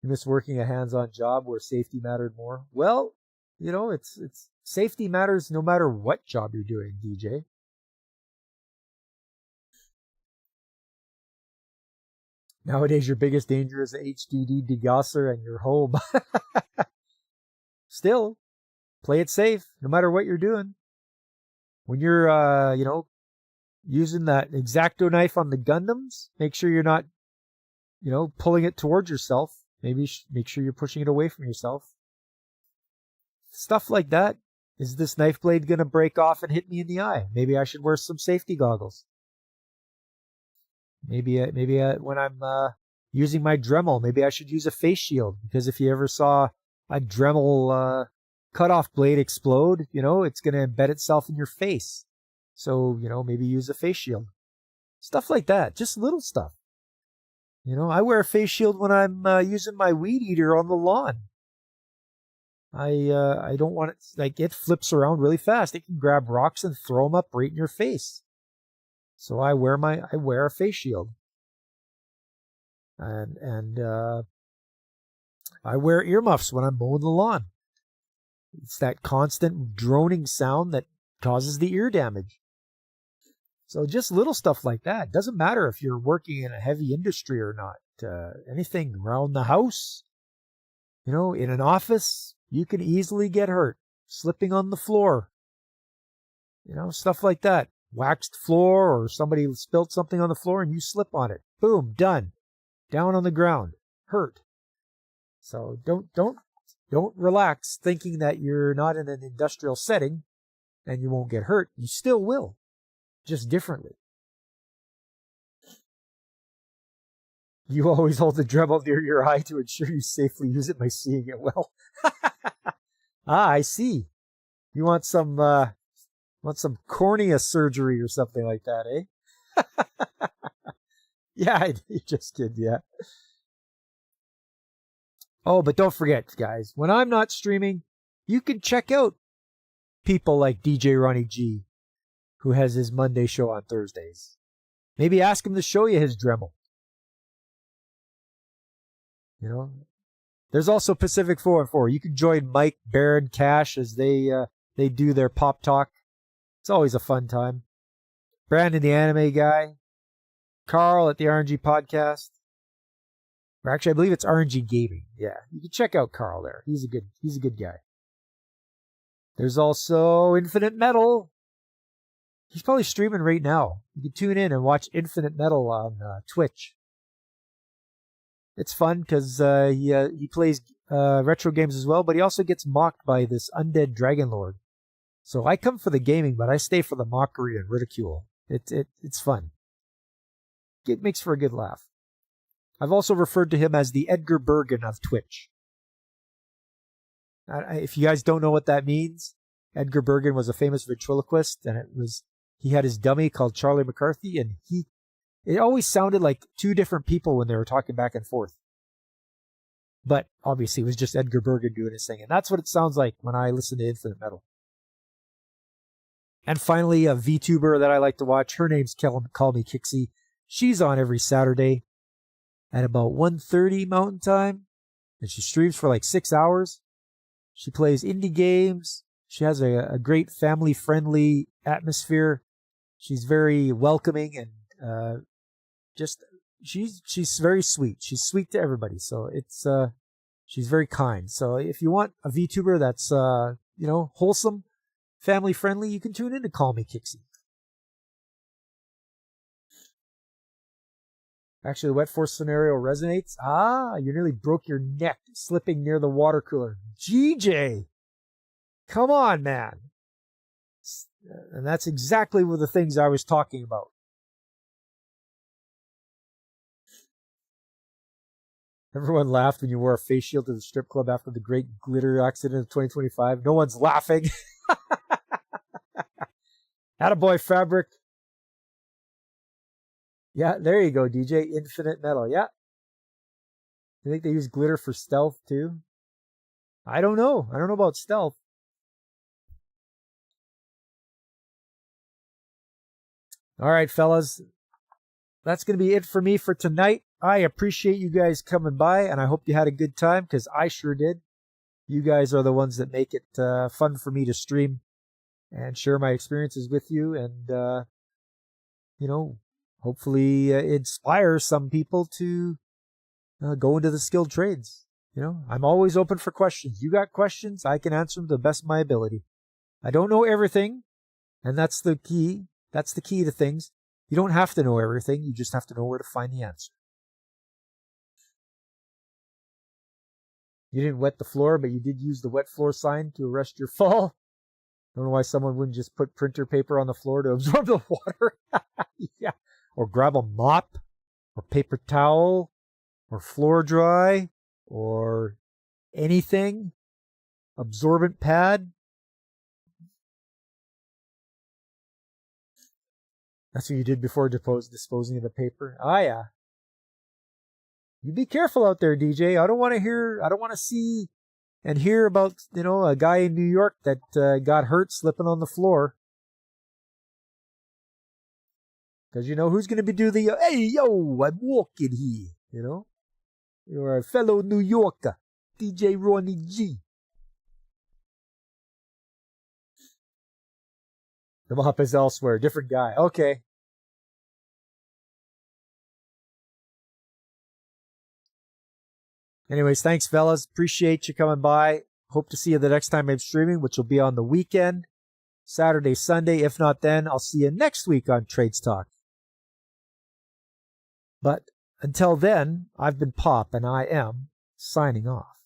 You miss working a hands-on job where safety mattered more. Well, it's safety matters no matter what job you're doing, DJ. Nowadays, your biggest danger is the HDD degausser and your home. Still, play it safe no matter what you're doing. When you're, using that X-Acto knife on the Gundams, make sure you're not, pulling it towards yourself. Maybe make sure you're pushing it away from yourself. Stuff like that. Is this knife blade going to break off and hit me in the eye? Maybe I should wear some safety goggles. Maybe when I'm using my Dremel, maybe I should use a face shield. Because if you ever saw a Dremel cutoff blade explode, it's going to embed itself in your face. So, maybe use a face shield. Stuff like that. Just little stuff. I wear a face shield when I'm using my weed eater on the lawn. I don't want it, it flips around really fast. It can grab rocks and throw them up right in your face. So I wear a face shield. And I wear earmuffs when I'm mowing the lawn. It's that constant droning sound that causes the ear damage. So just little stuff like that. Doesn't matter if you're working in a heavy industry or not. Anything around the house, in an office, you can easily get hurt. Slipping on the floor. Stuff like that. Waxed floor, or somebody spilled something on the floor and you slip on it. Boom, done. Down on the ground. Hurt. So don't relax thinking that you're not in an industrial setting and you won't get hurt. You still will. Just differently. You always hold the Dremel near your eye to ensure you safely use it by seeing it well. I see. You want some cornea surgery or something like that, eh? Yeah, you just kid, yeah. Oh, but don't forget, guys, when I'm not streaming, you can check out people like DJ Ronnie G, who has his Monday show on Thursdays. Maybe ask him to show you his Dremel. There's also Pacific 4 and 4. You can join Mike, Baron, Cash as they They do their pop talk. It's always a fun time. Brandon, the anime guy. Carl at the RNG podcast. Or actually, I believe it's RNG Gaming. Yeah, you can check out Carl there. He's a good guy. There's also Infinite Metal. He's probably streaming right now. You can tune in and watch Infinite Metal on Twitch. It's fun because he plays retro games as well, but he also gets mocked by this undead dragon lord. So I come for the gaming, but I stay for the mockery and ridicule. It's fun. It makes for a good laugh. I've also referred to him as the Edgar Bergen of Twitch. If you guys don't know what that means, Edgar Bergen was a famous ventriloquist, and he had his dummy called Charlie McCarthy, and it always sounded like two different people when they were talking back and forth. But obviously it was just Edgar Bergen doing his thing, and that's what it sounds like when I listen to Infinite Metal. And finally, a VTuber that I like to watch, her name's Call Me Kixie. She's on every Saturday at about 1:30 Mountain Time, and she streams for like 6 hours. She plays indie games. She has a great family-friendly atmosphere. She's very welcoming and she's very sweet. She's sweet to everybody, so she's very kind. So if you want a VTuber that's wholesome, family-friendly, you can tune in to Call Me Kixie. Actually, the wet force scenario resonates. You nearly broke your neck slipping near the water cooler. GJ! Come on, man. And that's exactly one of the things I was talking about. Everyone laughed when you wore a face shield to the strip club after the great glitter accident of 2025. No one's laughing. Attaboy, Fabric. Yeah, there you go, DJ. Infinite Metal. Yeah. You think they use glitter for stealth too? I don't know. I don't know about stealth. All right, fellas. That's going to be it for me for tonight. I appreciate you guys coming by, and I hope you had a good time, because I sure did. You guys are the ones that make it fun for me to stream and share my experiences with you, and, hopefully inspire some people to go into the skilled trades. I'm always open for questions. You got questions, I can answer them to the best of my ability. I don't know everything, and that's the key. That's the key to things. You don't have to know everything. You just have to know where to find the answer. You didn't wet the floor, but you did use the wet floor sign to arrest your fall. I don't know why someone wouldn't just put printer paper on the floor to absorb the water. Yeah. Or grab a mop, or paper towel, or floor dry, or anything. Absorbent pad. That's what you did before disposing of the paper. Yeah. You be careful out there, DJ. I don't want to see and hear about, a guy in New York that got hurt slipping on the floor. Because who's going to be doing the, hey, yo, I'm walking here, You're a fellow New Yorker, DJ Ronnie G. The mop is elsewhere, different guy. Okay. Anyways, thanks, fellas. Appreciate you coming by. Hope to see you the next time I'm streaming, which will be on the weekend, Saturday, Sunday. If not then, I'll see you next week on Trades Talk. But until then, I've been Pop, and I am signing off.